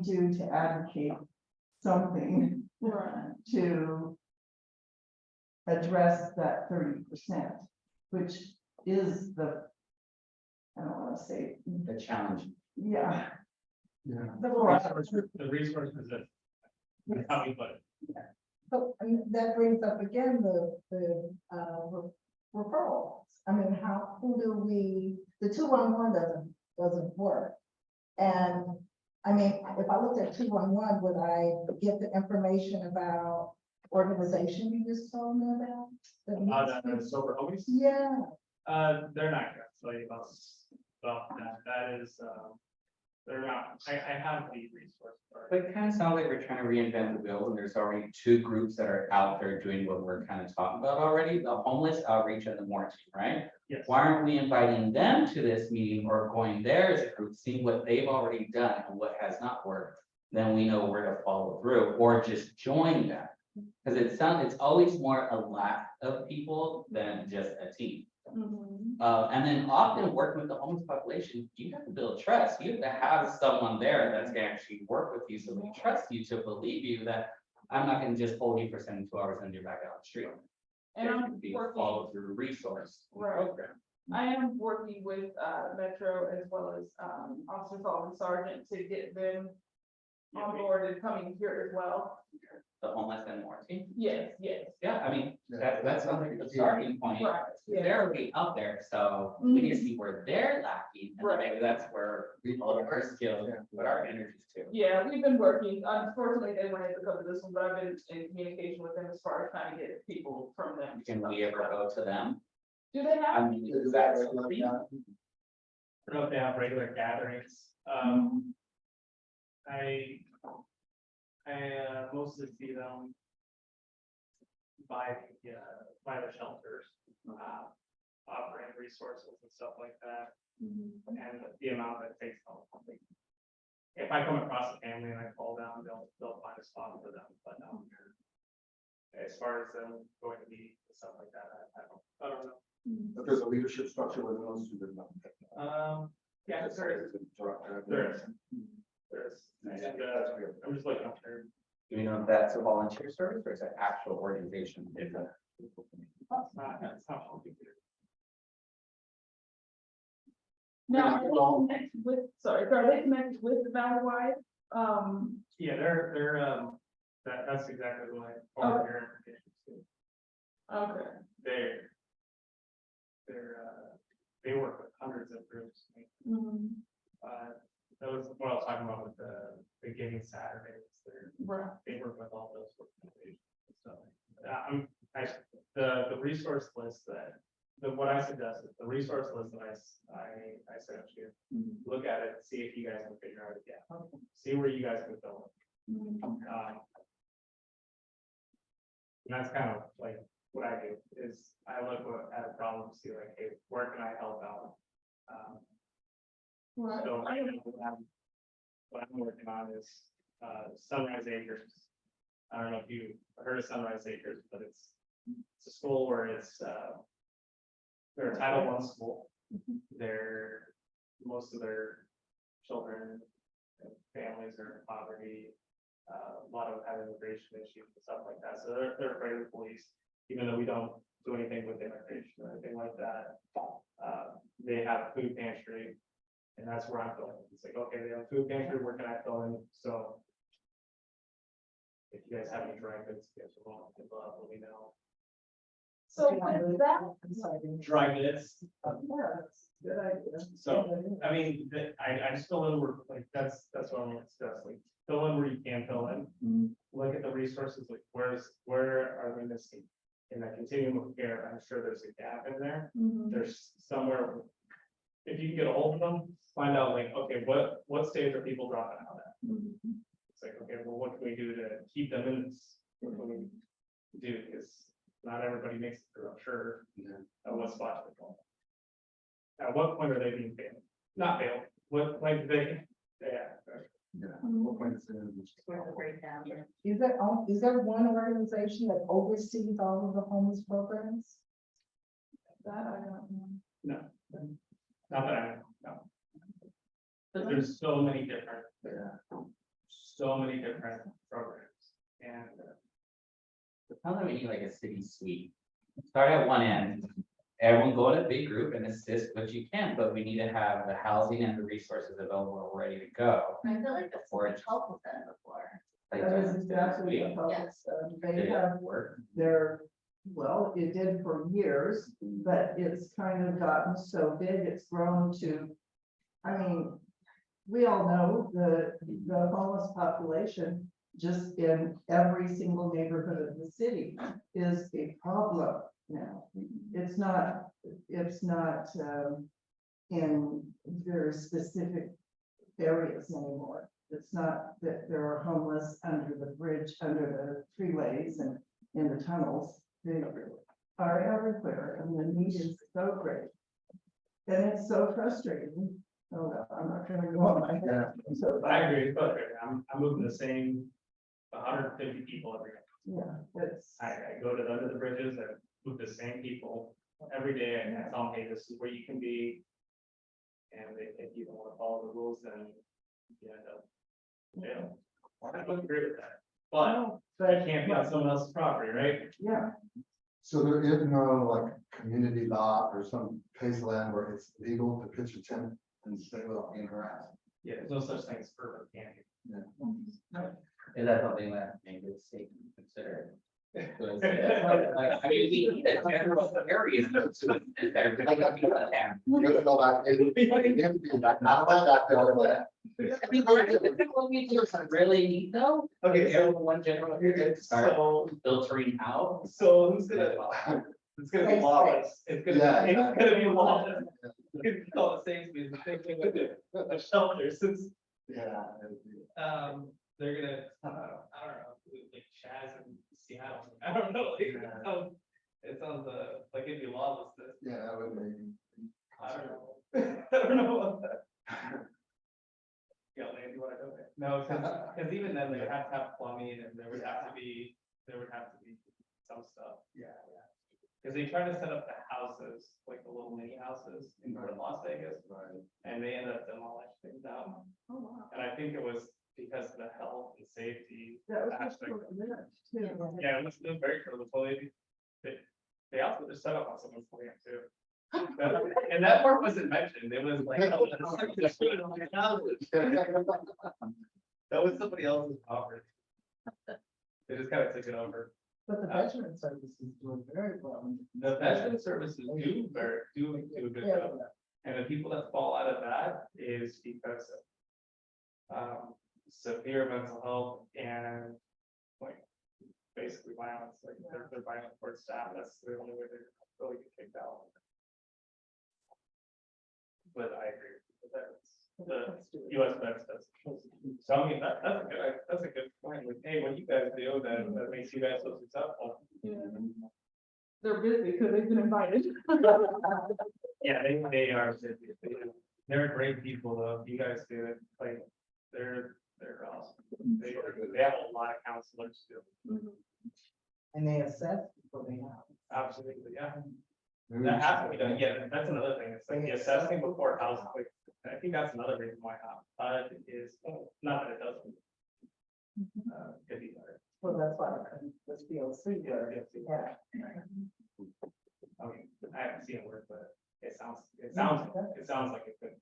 [SPEAKER 7] do to advocate something to address that 30%, which is the, I don't want to say,
[SPEAKER 4] The challenge.
[SPEAKER 7] yeah.
[SPEAKER 5] Yeah.
[SPEAKER 3] The resources that, how we put it.
[SPEAKER 15] So, and that brings up again the referrals. I mean, who do we, the 211 doesn't work. And I mean, if I looked at 211, would I get the information about organization you just told me about?
[SPEAKER 3] The sober homies?
[SPEAKER 15] Yeah.
[SPEAKER 3] They're not gonna tell you about that. That is, they're not, I have the resource.
[SPEAKER 4] But it kind of sounds like we're trying to reinvent the wheel, and there's already two groups that are out there doing what we're kind of talking about already, the homeless outreach and the mortgage, right?
[SPEAKER 3] Yes.
[SPEAKER 4] Why aren't we inviting them to this meeting or going there as a group, seeing what they've already done and what has not worked? Then we know where to follow through or just join them. Because it's always more a lack of people than just a team. And then often working with the homeless population, you have to build trust. You have to have someone there that's gonna actually work with you, so they trust you to believe you that I'm not gonna just hold you for 72 hours and you're back out on the street.
[SPEAKER 1] And
[SPEAKER 4] There
[SPEAKER 1] I'm
[SPEAKER 4] can be a
[SPEAKER 1] working-
[SPEAKER 4] follow through resource program.
[SPEAKER 1] I am working with Metro as well as Officer Sullivan Sergeant to get them on board and coming here as well.
[SPEAKER 4] The homeless and more team.
[SPEAKER 1] Yes.
[SPEAKER 4] Yeah, I mean, that's something, the starting point.
[SPEAKER 1] Right, yeah.
[SPEAKER 4] They're already out there, so we need to see where they're lacking, and then
[SPEAKER 1] Right.
[SPEAKER 4] maybe that's where we all of our skills, put our energies to.
[SPEAKER 1] Yeah, we've been working. Unfortunately, they weren't able to come to this one, but I've been in communication with them as far as trying to get people from them.
[SPEAKER 4] Can we ever go to them?
[SPEAKER 1] Do they
[SPEAKER 4] I
[SPEAKER 1] have?
[SPEAKER 4] mean, is that something?
[SPEAKER 3] I don't know if they have regular gatherings. I mostly see them by the shelters. offering resources and stuff like that,
[SPEAKER 1] Mhm.
[SPEAKER 3] and the amount that it takes. If I come across a family and I call down, they'll find a spot for them, but, as far as them going to meet and stuff like that, I don't know.
[SPEAKER 5] But there's a leadership structure within those two.
[SPEAKER 3] Yeah, there is. There is. There is. And, I'm just looking up there.
[SPEAKER 4] Do we know if that's a volunteer service or is it actual organization?
[SPEAKER 3] It's not complicated.
[SPEAKER 1] Now, are they connected with, sorry, are they connected with the Valley Wide?
[SPEAKER 3] Yeah, they're, that's exactly what volunteer implications do.
[SPEAKER 1] Okay.
[SPEAKER 3] They work with hundreds of groups.
[SPEAKER 1] Mhm.
[SPEAKER 3] That was what I was talking about with the Giving Saturdays.
[SPEAKER 1] Right.
[SPEAKER 3] They work with all those organizations. So, the resource list what I suggest is the resource list that I sent you.
[SPEAKER 1] Mhm.
[SPEAKER 3] Look at it, see if you guys can figure out a gap. See where you guys can fill it.
[SPEAKER 1] Mhm.
[SPEAKER 3] And that's kind of like what I do is I look at a problem, see like, hey, where can I help out?
[SPEAKER 1] Right.
[SPEAKER 3] So right now, what I'm working on is Sunrise Acres. I don't know if you heard of Sunrise Acres, but it's a school where they're a Title I school. Most of their children and families are in poverty. A lot of have immigration issues and stuff like that. So they're afraid of the police, even though we don't do anything with immigration or anything like that. They have a food pantry, and that's where I'm going. It's like, okay, they have a food pantry, where can I fill in? So if you guys have any dry goods, you guys will let me know.
[SPEAKER 1] So with that,
[SPEAKER 15] I'm sorry.
[SPEAKER 3] Dry goods.
[SPEAKER 15] Yeah, that's a good idea.
[SPEAKER 3] So, I mean, I just fill in where, like, that's what I'm gonna discuss, like, fill in where you can fill in.
[SPEAKER 1] Mhm.
[SPEAKER 3] Look at the resources, like, where are we missing? In that continuum of care, I'm sure there's a gap in there.
[SPEAKER 1] Mhm.
[SPEAKER 3] There's somewhere, if you can get a hold of them, find out like, okay, what stage are people dropping out at?
[SPEAKER 1] Mhm.
[SPEAKER 3] It's like, okay, well, what can we do to keep them in this? What can we do? Because not everybody makes it through, I'm sure. At what spot they're going. At what point are they being failed? Not failed, what point do they, yeah.
[SPEAKER 5] What point is it in?
[SPEAKER 2] Where's the breakdown?
[SPEAKER 15] Is there one organization that oversees all of the homeless programs?
[SPEAKER 1] That I don't know.
[SPEAKER 3] No, not that I know, no. But there's so many different programs, and
[SPEAKER 4] It sounds like we need like a city suite. Start at one end. Everyone go in a big group and assist what you can, but we need to have the housing and the resources available ready to go.
[SPEAKER 2] I feel like that's what help with that before.
[SPEAKER 4] Like,
[SPEAKER 7] That is exactly what
[SPEAKER 2] Yes.
[SPEAKER 7] they
[SPEAKER 4] did it
[SPEAKER 7] have
[SPEAKER 4] work?
[SPEAKER 7] their, well, it did for years, but it's kind of gotten so big, it's grown to, I mean, we all know the homeless population just in every single neighborhood of the city is a problem now. It's not in very specific areas anymore. It's not that there are homeless under the bridge, under the freeways and in the tunnels. They are everywhere and the need is so great. And it's so frustrating. Oh, well, I'm not gonna go on my head. So,
[SPEAKER 3] but I agree, but I'm moving the same 150 people every day.
[SPEAKER 7] yeah, it's,
[SPEAKER 3] I go to under the bridges, I move the same people every day, and I tell them, hey, this is where you can be. And if you don't want to follow the rules, then you end up in jail. I don't agree with that, but it can't be on someone else's property, right?
[SPEAKER 7] yeah,
[SPEAKER 5] So there is no like community lot or some piece of land where it's legal to pitch a tent and stay without being harassed.
[SPEAKER 3] Yeah, there's no such thing as urban camping.
[SPEAKER 4] Is that something that maybe the state can consider? Like, I mean, we need a general area.
[SPEAKER 5] You're gonna go back. You have to be back, not like that, but
[SPEAKER 4] Really neat though?
[SPEAKER 3] Okay,
[SPEAKER 4] Everyone one general area to start
[SPEAKER 3] So,
[SPEAKER 4] filtering out.
[SPEAKER 3] so who's gonna, it's gonna be lawless, it's gonna be lawless. You can call it safe, space, the same thing with the shelter, since,
[SPEAKER 5] Yeah.
[SPEAKER 3] they're gonna, I don't know, like Chaz in Seattle, I don't know, like, It sounds, like it'd be lawlessness.
[SPEAKER 5] Yeah, that would maybe.
[SPEAKER 3] I don't know. I don't know about that. Yeah, Lane, you wanna go there? No, cause even then, they would have to have plumbing and there would have to be some stuff.
[SPEAKER 5] Yeah.
[SPEAKER 3] Cause they tried to set up the houses, like the little mini houses in Las Vegas,
[SPEAKER 5] Right.
[SPEAKER 3] and they ended up demolishing them.
[SPEAKER 1] Oh, wow.
[SPEAKER 3] And I think it was because of the health and safety
[SPEAKER 7] That was just
[SPEAKER 3] aspect.
[SPEAKER 7] for a minute, too.
[SPEAKER 3] Yeah, it was very cool. They also just set up on someone's land too. And that part wasn't mentioned. It was like. Oh, that was somebody else's property. They just kind of took it over.
[SPEAKER 7] But the veteran services doing very well.
[SPEAKER 3] The veteran services do a good job. And the people that fall out of that is because of severe mental health and like basically violence, like they're violent towards staff. That's the only way they're really get kicked out. But I agree with that. The US vets does. So I mean, that's a good point. Like, hey, what you guys do that makes you guys so successful.
[SPEAKER 1] Yeah. They're busy because they've been invited.
[SPEAKER 3] Yeah, they are busy. They're great people though. You guys do it, like, they're awesome. They have a lot of counselors too.
[SPEAKER 15] And they assess people they have.
[SPEAKER 3] Absolutely, yeah. That has to be done. Yeah, that's another thing. It's like the assessing before house, like, I think that's another reason why HUD is, not that it doesn't. Could be better.
[SPEAKER 15] Well, that's why the COC, yeah.
[SPEAKER 3] I mean, I haven't seen it work, but it sounds like it could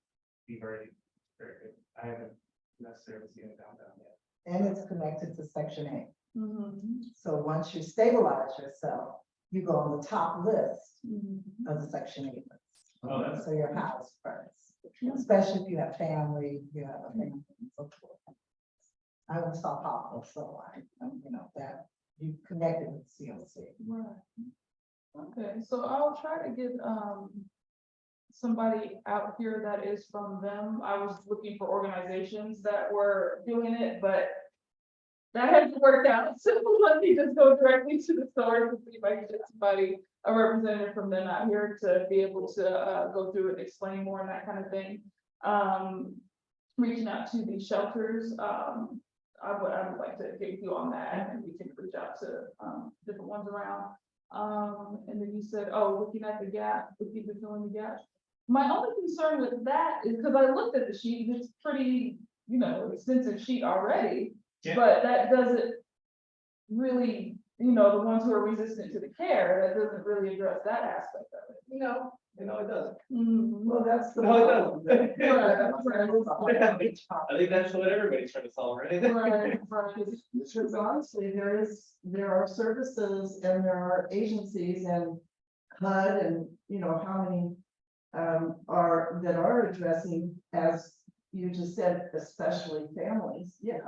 [SPEAKER 3] be very, very good. I haven't necessarily seen it downtown yet.
[SPEAKER 15] And it's connected to Section 8.
[SPEAKER 1] Mm-hmm.
[SPEAKER 15] So once you stabilize yourself, you go on the top list of the Section 8 list.
[SPEAKER 3] Oh, that's.
[SPEAKER 15] So your house first, especially if you have family, you have a family and so forth. I was saw Papa, so that you connected with COC.
[SPEAKER 1] Right. Okay, so I'll try to get somebody out here that is from them. I was looking for organizations that were doing it, but that hasn't worked out. So let me just go directly to the source and see if I can get somebody, a representative from them out here to be able to go through and explain more and that kind of thing. Reaching out to the shelters, I would like to get with you on that, and we can reach out to different ones around. And then you said, oh, looking at the gap, we keep filling the gap. My only concern with that is because I looked at the sheet, and it's pretty, extensive sheet already.
[SPEAKER 3] Yeah.
[SPEAKER 1] But that doesn't really, the ones who are resistant to the care, that doesn't really address that aspect of it.
[SPEAKER 3] It doesn't.
[SPEAKER 15] Well, that's the.
[SPEAKER 3] No, it doesn't.
[SPEAKER 1] Right.
[SPEAKER 3] I think that's what everybody's trying to solve, right?
[SPEAKER 1] Right.
[SPEAKER 7] Because honestly, there are services and there are agencies and HUD and, how many are addressing, as you just said, especially families. Yeah.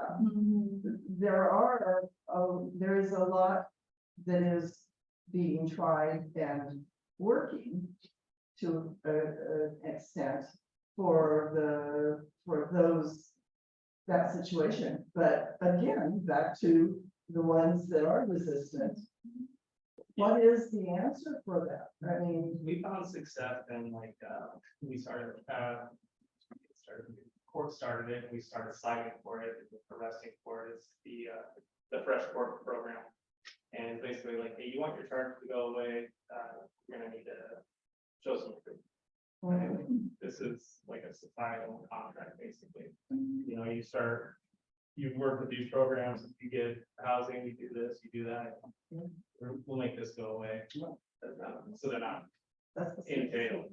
[SPEAKER 7] There is a lot that is being tried and working to an extent for that situation. But again, back to the ones that are resistant. What is the answer for that? I mean,
[SPEAKER 3] We found success in court started it, we started citing for it, arresting for it, it's the fresh court program. And it's basically like, hey, you want your charge to go away, you're gonna need to show some proof. And this is like a societal contract, basically. You work with these programs, if you get housing, you do this, you do that. We'll make this go away. So they're not in jail.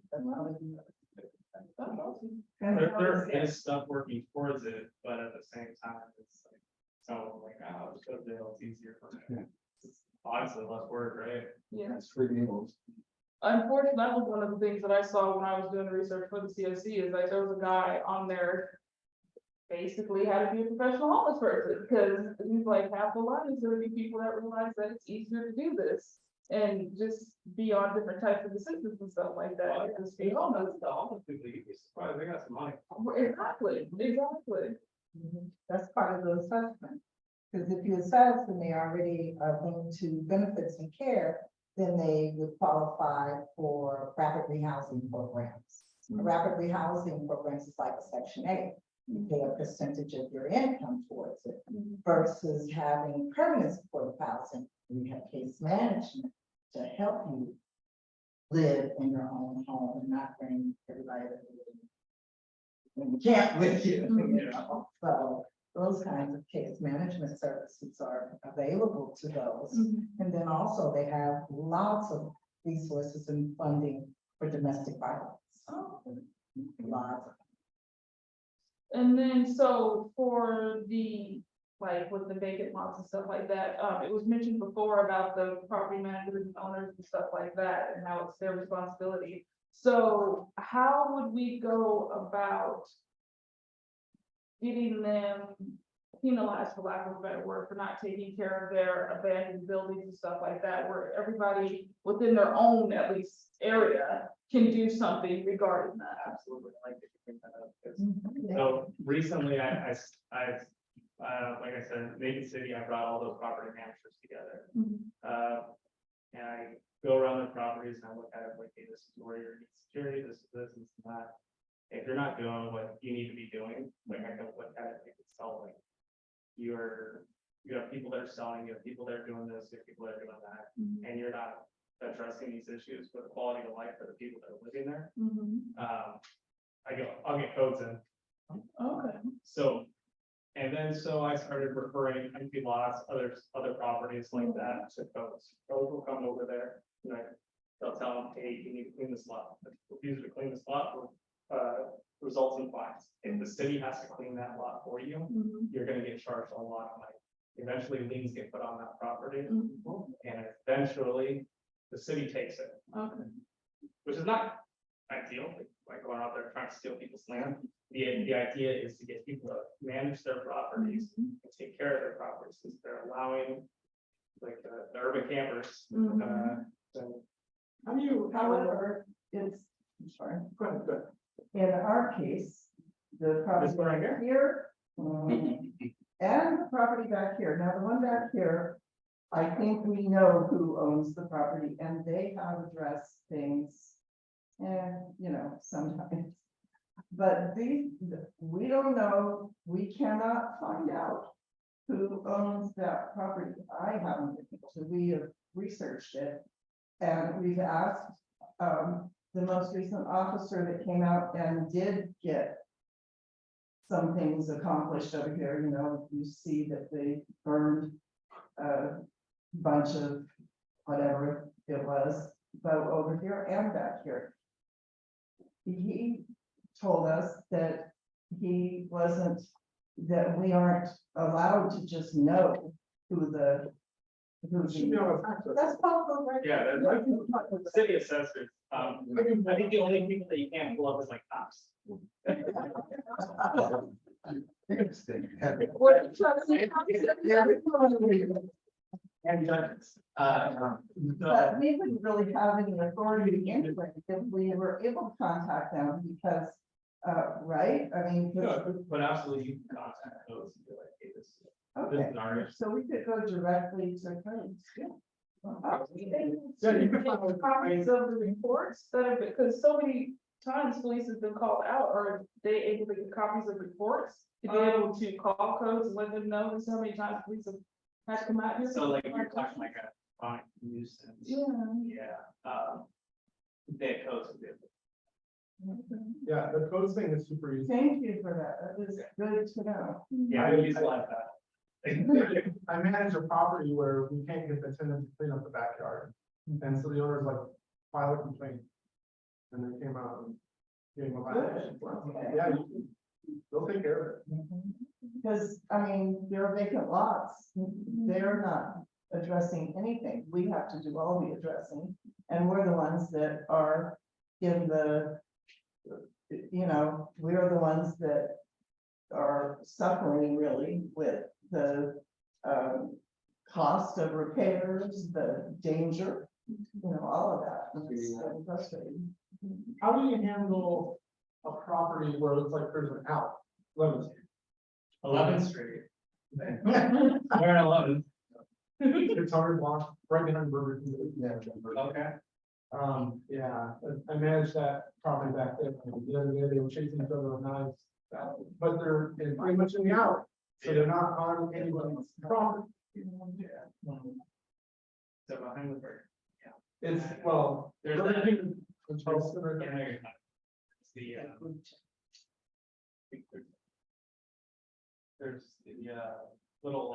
[SPEAKER 3] There is stuff working towards it, but at the same time, it's like, so like, oh, just go to jail, it's easier for me. It's honestly less work, right?
[SPEAKER 1] Yeah.
[SPEAKER 5] It's free meals.
[SPEAKER 1] Unfortunately, that was one of the things that I saw when I was doing research for the COC, is like there was a guy on there basically how to be a professional homeless person, because he's like, half the line is gonna be people that realize that it's easier to do this and just be on different types of assistance and stuff like that.
[SPEAKER 3] Well,
[SPEAKER 1] Just be homeless.
[SPEAKER 3] The homeless people, you'd be surprised, they got some money.
[SPEAKER 1] Exactly.
[SPEAKER 15] That's part of the assessment. Because if you assess and they already are linked to benefits and care, then they would qualify for rapid rehousing programs. Rapid rehousing programs is like a Section 8. You pay a percentage of your income towards it versus having permanent supportive housing. We have case management to help you live in your own home and not bring everybody that when you can't with you, you know. So those kinds of case management services are available to those. And then also they have lots of resources and funding for domestic violence. Lots.
[SPEAKER 1] And then, so for the, like, with the vacant lots and stuff like that, it was mentioned before about the property managers and owners and stuff like that, and how it's their responsibility. So how would we go about getting them penalized, for lack of a better word, for not taking care of their abandoned buildings and stuff like that, where everybody within their own, at least, area can do something regarding that?
[SPEAKER 3] Absolutely, I like that you bring that up, 'cause so recently, like I said, Macon City, I brought all those property managers together. And I go around the properties and I look at it like, hey, this is where you need security, this is this, and that. If you're not doing what you need to be doing, like I don't look at it like it's selling. You have people that are selling, you have people that are doing this, you have people that are doing that, and you're not addressing these issues for the quality of life for the people that are living there. I'll get codes in.
[SPEAKER 1] Okay.
[SPEAKER 3] So, and then so I started referring empty lots, other properties like that to codes. Codes will come over there, and they'll tell them, hey, you need to clean this lot. Refuse to clean this lot, results in fines. If the city has to clean that lot for you, you're gonna get charged a lot of money. Eventually liens get put on that property, and eventually the city takes it.
[SPEAKER 1] Okay.
[SPEAKER 3] Which is not ideal, like going out there trying to steal people's land. The idea is to get people to manage their properties and take care of their properties, since they're allowing like the urban campers.
[SPEAKER 7] However, it's, I'm sorry,
[SPEAKER 3] Good.
[SPEAKER 7] in our case, the property
[SPEAKER 3] This one right
[SPEAKER 7] right here, and the property back here. Now, the one back here, I think we know who owns the property, and they have addressed things, and, you know, sometimes. But these, we don't know, we cannot find out who owns that property. I haven't been able to, we have researched it. And we've asked, the most recent officer that came out and did get some things accomplished over here, you know, you see that they burned a bunch of whatever it was, but over here and back here. He told us that he wasn't, that we aren't allowed to just know who the, that's possible, right?
[SPEAKER 3] Yeah, the city assessors, I think the only people that you can't pull up is like cops. And judges.
[SPEAKER 7] But we wouldn't really have any authority anyway if we were able to contact them because, right? I mean.
[SPEAKER 3] But absolutely, you can contact those and be like, hey, this
[SPEAKER 7] Okay,
[SPEAKER 3] is our issue.
[SPEAKER 7] so we could go directly to codes.
[SPEAKER 1] Yeah, you can find copies of the reports that have, because so many times police has been called out, or they able to get copies of reports to be able to call codes and let them know so many times police have had to come out here.
[SPEAKER 3] So like you're talking like a fine nuisance.
[SPEAKER 1] Yeah.
[SPEAKER 3] They codes would be.
[SPEAKER 16] Yeah, the codes thing is super easy.
[SPEAKER 7] Thank you for that. That was good to know.
[SPEAKER 3] Yeah, I use a lot of that.
[SPEAKER 16] I manage a property where we can't get the tenant to clean up the backyard. And so the owners like file a complaint. And they came out and gave them a violation. Yeah, they'll take care of it.
[SPEAKER 7] Because, I mean, there are vacant lots. They're not addressing anything. We have to do all the addressing. And we're the ones that are in the, you know, we're the ones that are suffering really with the cost of repairs, the danger, you know, all of that. And it's so frustrating.
[SPEAKER 16] How do you handle a property where it looks like there's an out? 11th Street.
[SPEAKER 3] 11th Street. Where 11th?
[SPEAKER 16] It's hard block, right behind Burger King.
[SPEAKER 5] Yeah.
[SPEAKER 3] Okay.
[SPEAKER 16] Yeah, I managed that property back there. The other day, they were chasing each other with knives. But they're pretty much in the alley, so they're not on anybody's property.
[SPEAKER 3] So behind the bird.
[SPEAKER 16] It's, well,
[SPEAKER 3] There's
[SPEAKER 16] Burger
[SPEAKER 3] that-
[SPEAKER 16] King and Charleston are
[SPEAKER 3] Yeah,
[SPEAKER 16] there.
[SPEAKER 3] it's the, there's the, little,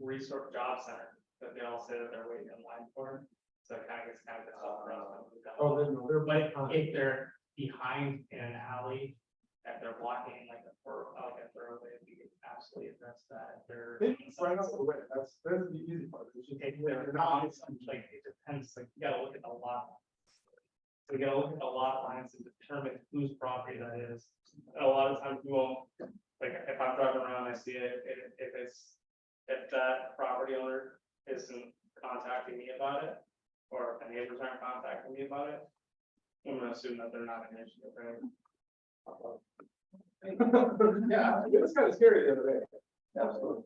[SPEAKER 3] resource job center that they all say that they're waiting in line for. So it kind of gets tough for us.
[SPEAKER 16] Oh, they're
[SPEAKER 3] But if they're behind in an alley, if they're blocking like a thoroughway, we can absolutely address that. If they're.
[SPEAKER 16] right off the way, that's the easy part. It's just-
[SPEAKER 3] If they're not, it's like, it depends, like, you gotta look at the lot. So you gotta look at the lot lines and determine whose property that is. And a lot of times we won't, like, if I'm driving around, I see it, if that property owner isn't contacting me about it, or if the neighbors aren't contacting me about it, I'm gonna assume that they're not an issue, right?
[SPEAKER 16] Yeah, it was kind of scary the other day. Absolutely.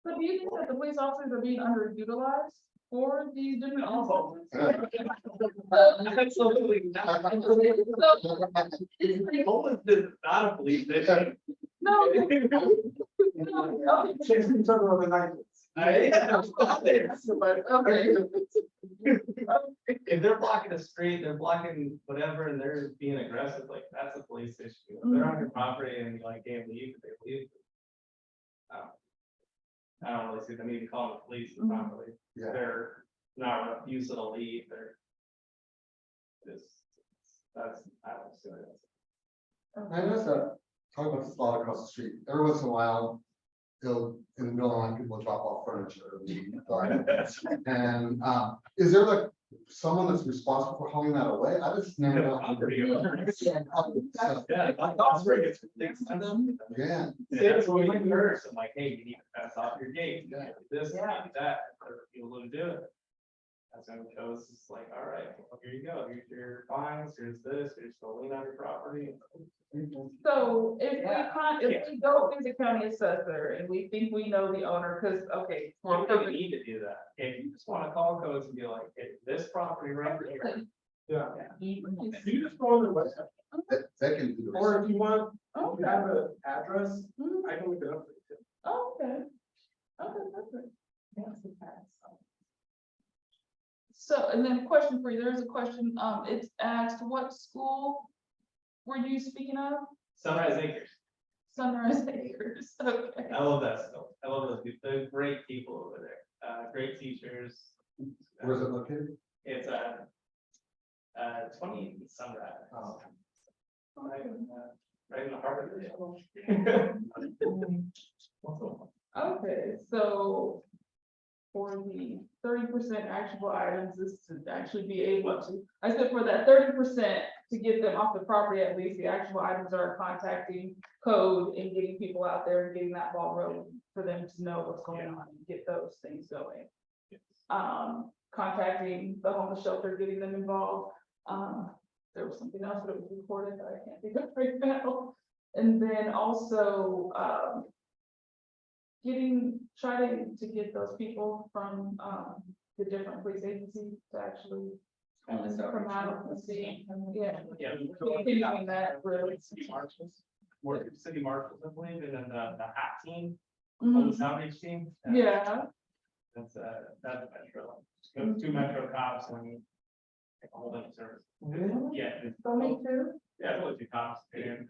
[SPEAKER 1] But do you think that the police officers are being underutilized for these different officers?
[SPEAKER 3] Absolutely not. Homeless is not a police issue.
[SPEAKER 1] No.
[SPEAKER 16] Chasing each other with a knife.
[SPEAKER 3] If they're blocking a street, they're blocking whatever, and they're being aggressive, like, that's a police issue. If they're on your property and you like, can't leave, they leave. I don't really see them even calling the police properly.
[SPEAKER 5] Yeah.
[SPEAKER 3] They're not refusing to leave, they're. I don't see it.
[SPEAKER 5] I noticed that, talking about this lot across the street, every once in a while, they'll, in the middle of the night, people will drop off furniture. And, is there like someone that's responsible for hauling that away? I just never. know.
[SPEAKER 3] Yeah, I'll bring it to them.
[SPEAKER 5] Yeah.
[SPEAKER 3] That's what we first, I'm like, hey, you need to fence off your gate, you gotta do this, you gotta do that, for people to do it. That's when it goes, it's like, all right, well, here you go, here's your fines, here's this, here's the lien on your property.
[SPEAKER 1] So if we go through the county assessor and we think we know the owner, because, okay.
[SPEAKER 3] You don't need to do that, if you just wanna call codes and be like, hey, this property right here.
[SPEAKER 16] Yeah.
[SPEAKER 1] Nice.
[SPEAKER 16] You just go on their website,
[SPEAKER 5] They can do the.
[SPEAKER 16] or if you want, if
[SPEAKER 1] Okay.
[SPEAKER 16] you have an address,
[SPEAKER 1] Mhm.
[SPEAKER 16] I can look it up. for you too.
[SPEAKER 1] Oh, okay. Okay, perfect. So, and then question for you, there is a question, it's asked, what school were you speaking of?
[SPEAKER 3] Sunrise Acres,
[SPEAKER 1] Sunrise Acres, okay.
[SPEAKER 3] I love that stuff, I love those people, they're great people over there, great teachers.
[SPEAKER 5] Where's it located?
[SPEAKER 3] It's 20 Sunrise.
[SPEAKER 5] Oh.
[SPEAKER 3] Right in the heart of it.
[SPEAKER 1] Okay, so for the 30% actionable items, this to actually be able to, I said for that 30% to get them off the property, at least the actionable items are contacting code and getting people out there and getting that ball rolling for them to know what's going on and get those things going. Contacting the homeless shelter, getting them involved. There was something else that was recorded that I can't think of right now. And then also, trying to get those people from, the different police agencies to actually come out and see, yeah.
[SPEAKER 3] Yeah.
[SPEAKER 1] Continuing that really.
[SPEAKER 3] City marshals, city marshals, I believe, and then the hack team,
[SPEAKER 1] Mhm.
[SPEAKER 3] homeless outreach team.
[SPEAKER 1] Yeah,
[SPEAKER 3] That's Metro, go to Metro cops and a whole bunch of service. Yeah.
[SPEAKER 1] so me too.
[SPEAKER 3] Yeah, it's only 2 cops, and,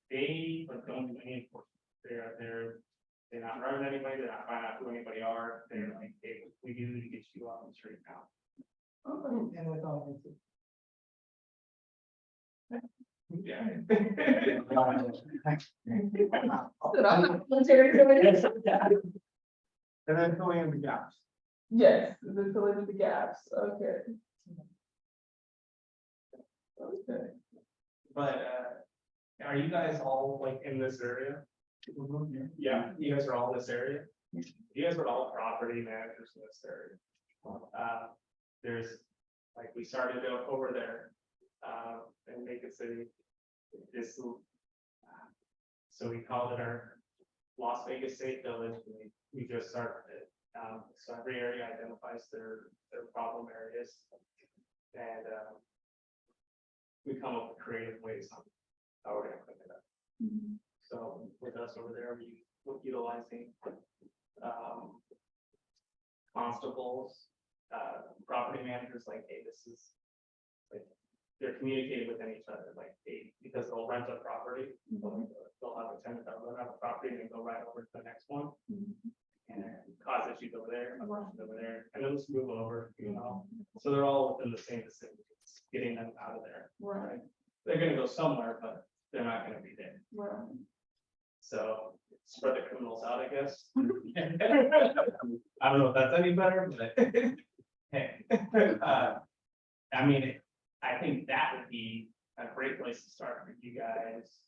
[SPEAKER 3] they don't do any enforcement. They're not running anybody, they're not finding out who anybody are, they're like, hey, we do need to get you off the street now.
[SPEAKER 1] Okay.
[SPEAKER 7] And with all this.
[SPEAKER 3] Yeah.
[SPEAKER 1] I'm not volunteering for this.
[SPEAKER 16] And then filling in the gaps.
[SPEAKER 1] Yes, the filling in the gaps, okay. Okay.
[SPEAKER 3] But, are you guys all like in this area? Yeah, you guys are all in this area? You guys are all property managers in this area. There's, like, we started over there, in Macon City. So we called it our Las Vegas State Village, we just started it. So every area identifies their problem areas. And, we come up with creative ways on how we're gonna clean it up. So with us over there, we're utilizing, constables, property managers, like, hey, this is, like, they're communicating within each other, like, hey, because they'll rent a property, they'll have a tenant that'll rent a property and then go right over to the next one. And cause issues over there, over there, and then just move over, you know, so they're all within the same vicinity, it's getting them out of there.
[SPEAKER 1] Right.
[SPEAKER 3] They're gonna go somewhere, but they're not gonna be there.
[SPEAKER 1] Right.
[SPEAKER 3] So spread the criminals out, I guess. I don't know if that's any better, but hey, I mean, I think that would be a great place to start for you guys.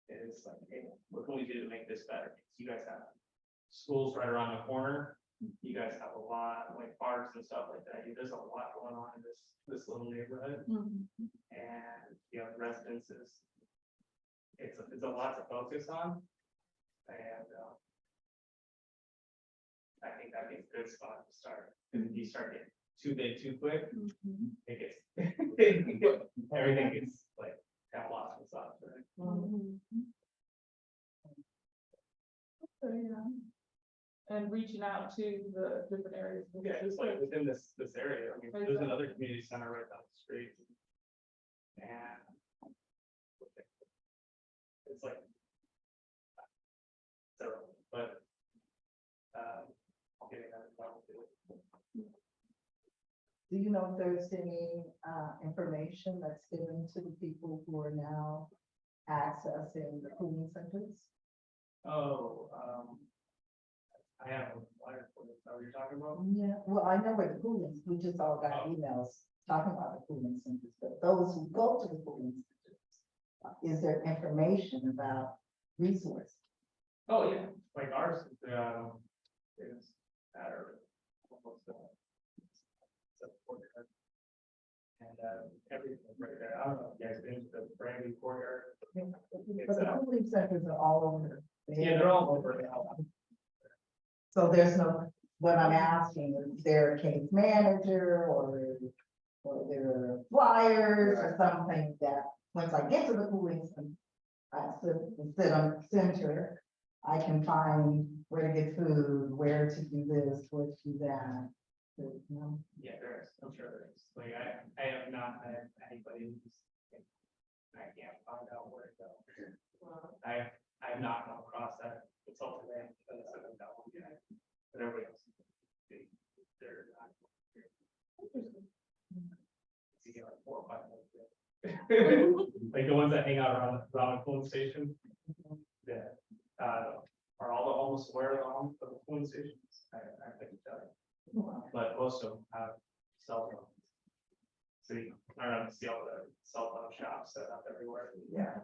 [SPEAKER 3] Is like, hey, what can we do to make this better? Because you guys have schools right around the corner. You guys have a lot, like parks and stuff like that. There's a lot going on in this little neighborhood. And, you know, residences. It's a lot to focus on. And, I think that'd be a good spot to start. Because if you start getting too big, too quick, it gets, everything gets like, kind of lost in sauce, right?
[SPEAKER 1] Okay, yeah. And reaching out to the different areas.
[SPEAKER 3] Yeah, it's like within this area. I mean, there's another community center right down the street. And it's like, so, but, I'll get another problem too.
[SPEAKER 15] Do you know if there's any information that's given to the people who are now accessing the cooling centers?
[SPEAKER 3] Oh, I have a flyer for this, what you're talking about?
[SPEAKER 15] Yeah, well, I know where the cooling, we just all got emails talking about the cooling centers, but those who go to the cooling centers, is there information about resources?
[SPEAKER 3] Oh, yeah, like ours, is at our, almost, and, everything right there. I don't know if you guys been to the brand new courtyard.
[SPEAKER 15] But the cooling centers are all over.
[SPEAKER 3] Yeah, they're all over now.
[SPEAKER 15] So there's no, what I'm asking, is there a case manager or there are flyers or something that once I get to the cooling center, I sit on center, I can find where to get food, where to do this, where to do that. You know?
[SPEAKER 3] Yeah, there is, I'm sure there is. Like, I have not had anybody who's, I can't find out where to go. I have not come across that. It's all today. But everybody else. They're not. You get like 4 or 5 minutes. Like the ones that hang out around the cooling station. Yeah. Are all the homeless aware of the cooling stations? I think so. But most of them have cell phones. So you learn how to see all the cell phone shops set up everywhere.
[SPEAKER 15] Yeah.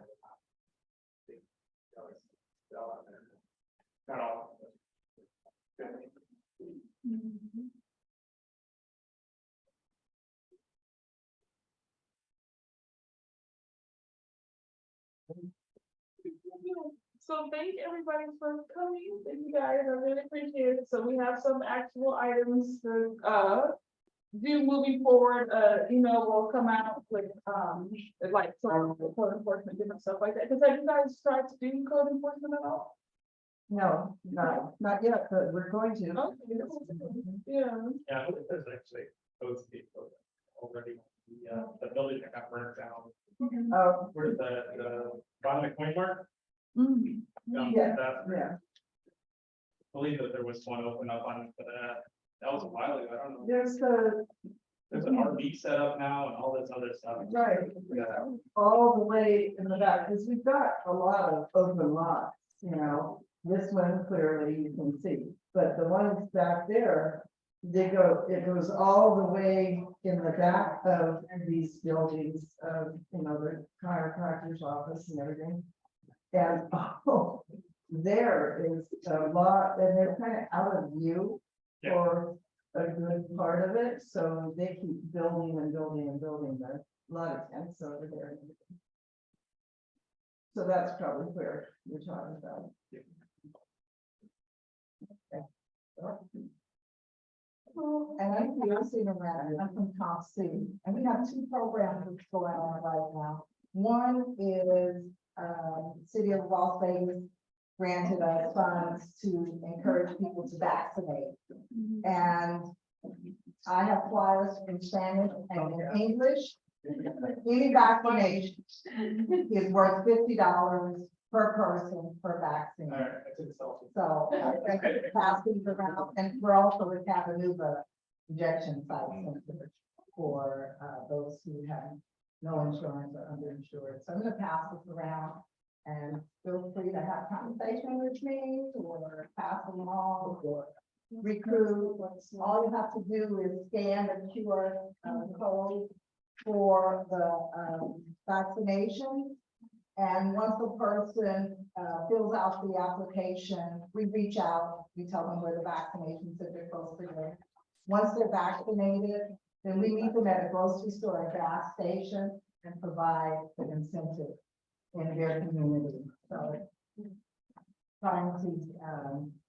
[SPEAKER 3] Not all.
[SPEAKER 1] So thank everybody for coming. Thank you guys, I really appreciate it. So we have some actual items to do moving forward. Email will come out with like some code enforcement, different stuff like that. Because have you guys tried to do code enforcement at all?
[SPEAKER 7] No, not yet, but we're going to.
[SPEAKER 1] Okay. Yeah.
[SPEAKER 3] Yeah, there's actually those people already. The building that got burnt down. Where's the bottom of Point Mark?
[SPEAKER 7] Yeah, yeah.
[SPEAKER 3] I believe that there was one open up on, but that was a while ago. I don't know.
[SPEAKER 7] There's
[SPEAKER 3] an RV set up now and all this other stuff.
[SPEAKER 7] right, all the way in the back, because we've got a lot of open lots, you know. This one clearly you can see, but the ones back there, it goes all the way in the back of these buildings, you know, the chiropractor's office and everything. And there is a lot, and they're kind of out of view for a good part of it, so they keep building and building and building. There's a lot of tents over there. So that's probably where you're talking about.
[SPEAKER 15] And I'm Christina Ratner, I'm from Top C, and we have two programs that's going on right now. One is, City of Las Vegas granted us funds to encourage people to vaccinate. And I have flyers in Spanish and in English. Any vaccination is worth $50 per person per vaccine.
[SPEAKER 3] All right, I took a selfie.
[SPEAKER 15] So I think pass these around, and we're also with Chattanooga injection site center for those who have no insurance or underinsured. So I'm gonna pass this around, and feel free to have conversation with me or pass along or recruit. All you have to do is scan the QR code for the vaccination. And once the person fills out the application, we reach out, we tell them where the vaccinations that they're supposed to get. Once they're vaccinated, then we meet them at a grocery store or gas station and provide an incentive in their community. So trying to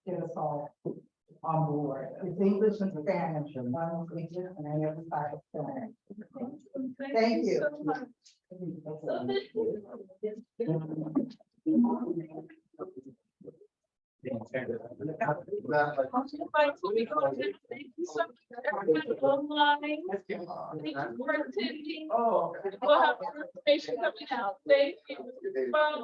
[SPEAKER 15] get us all on board. It's English and Spanish, and one is English and the other side is Spanish. Thank you.
[SPEAKER 1] so much. Thank you so much, everybody online. Thank you for attending. We'll have more information coming out. Thank you. Bye.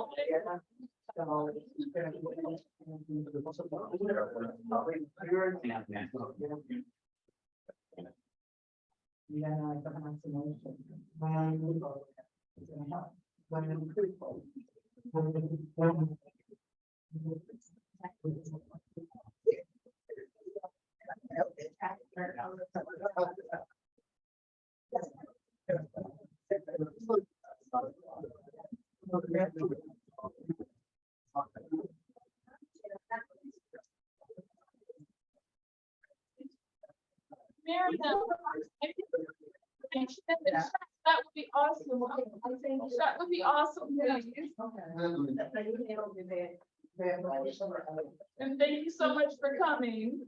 [SPEAKER 1] Mary, that would be awesome. I think that would be awesome. And thank you so much for coming.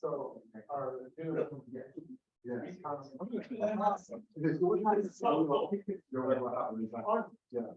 [SPEAKER 16] So, our new.
[SPEAKER 5] Yeah.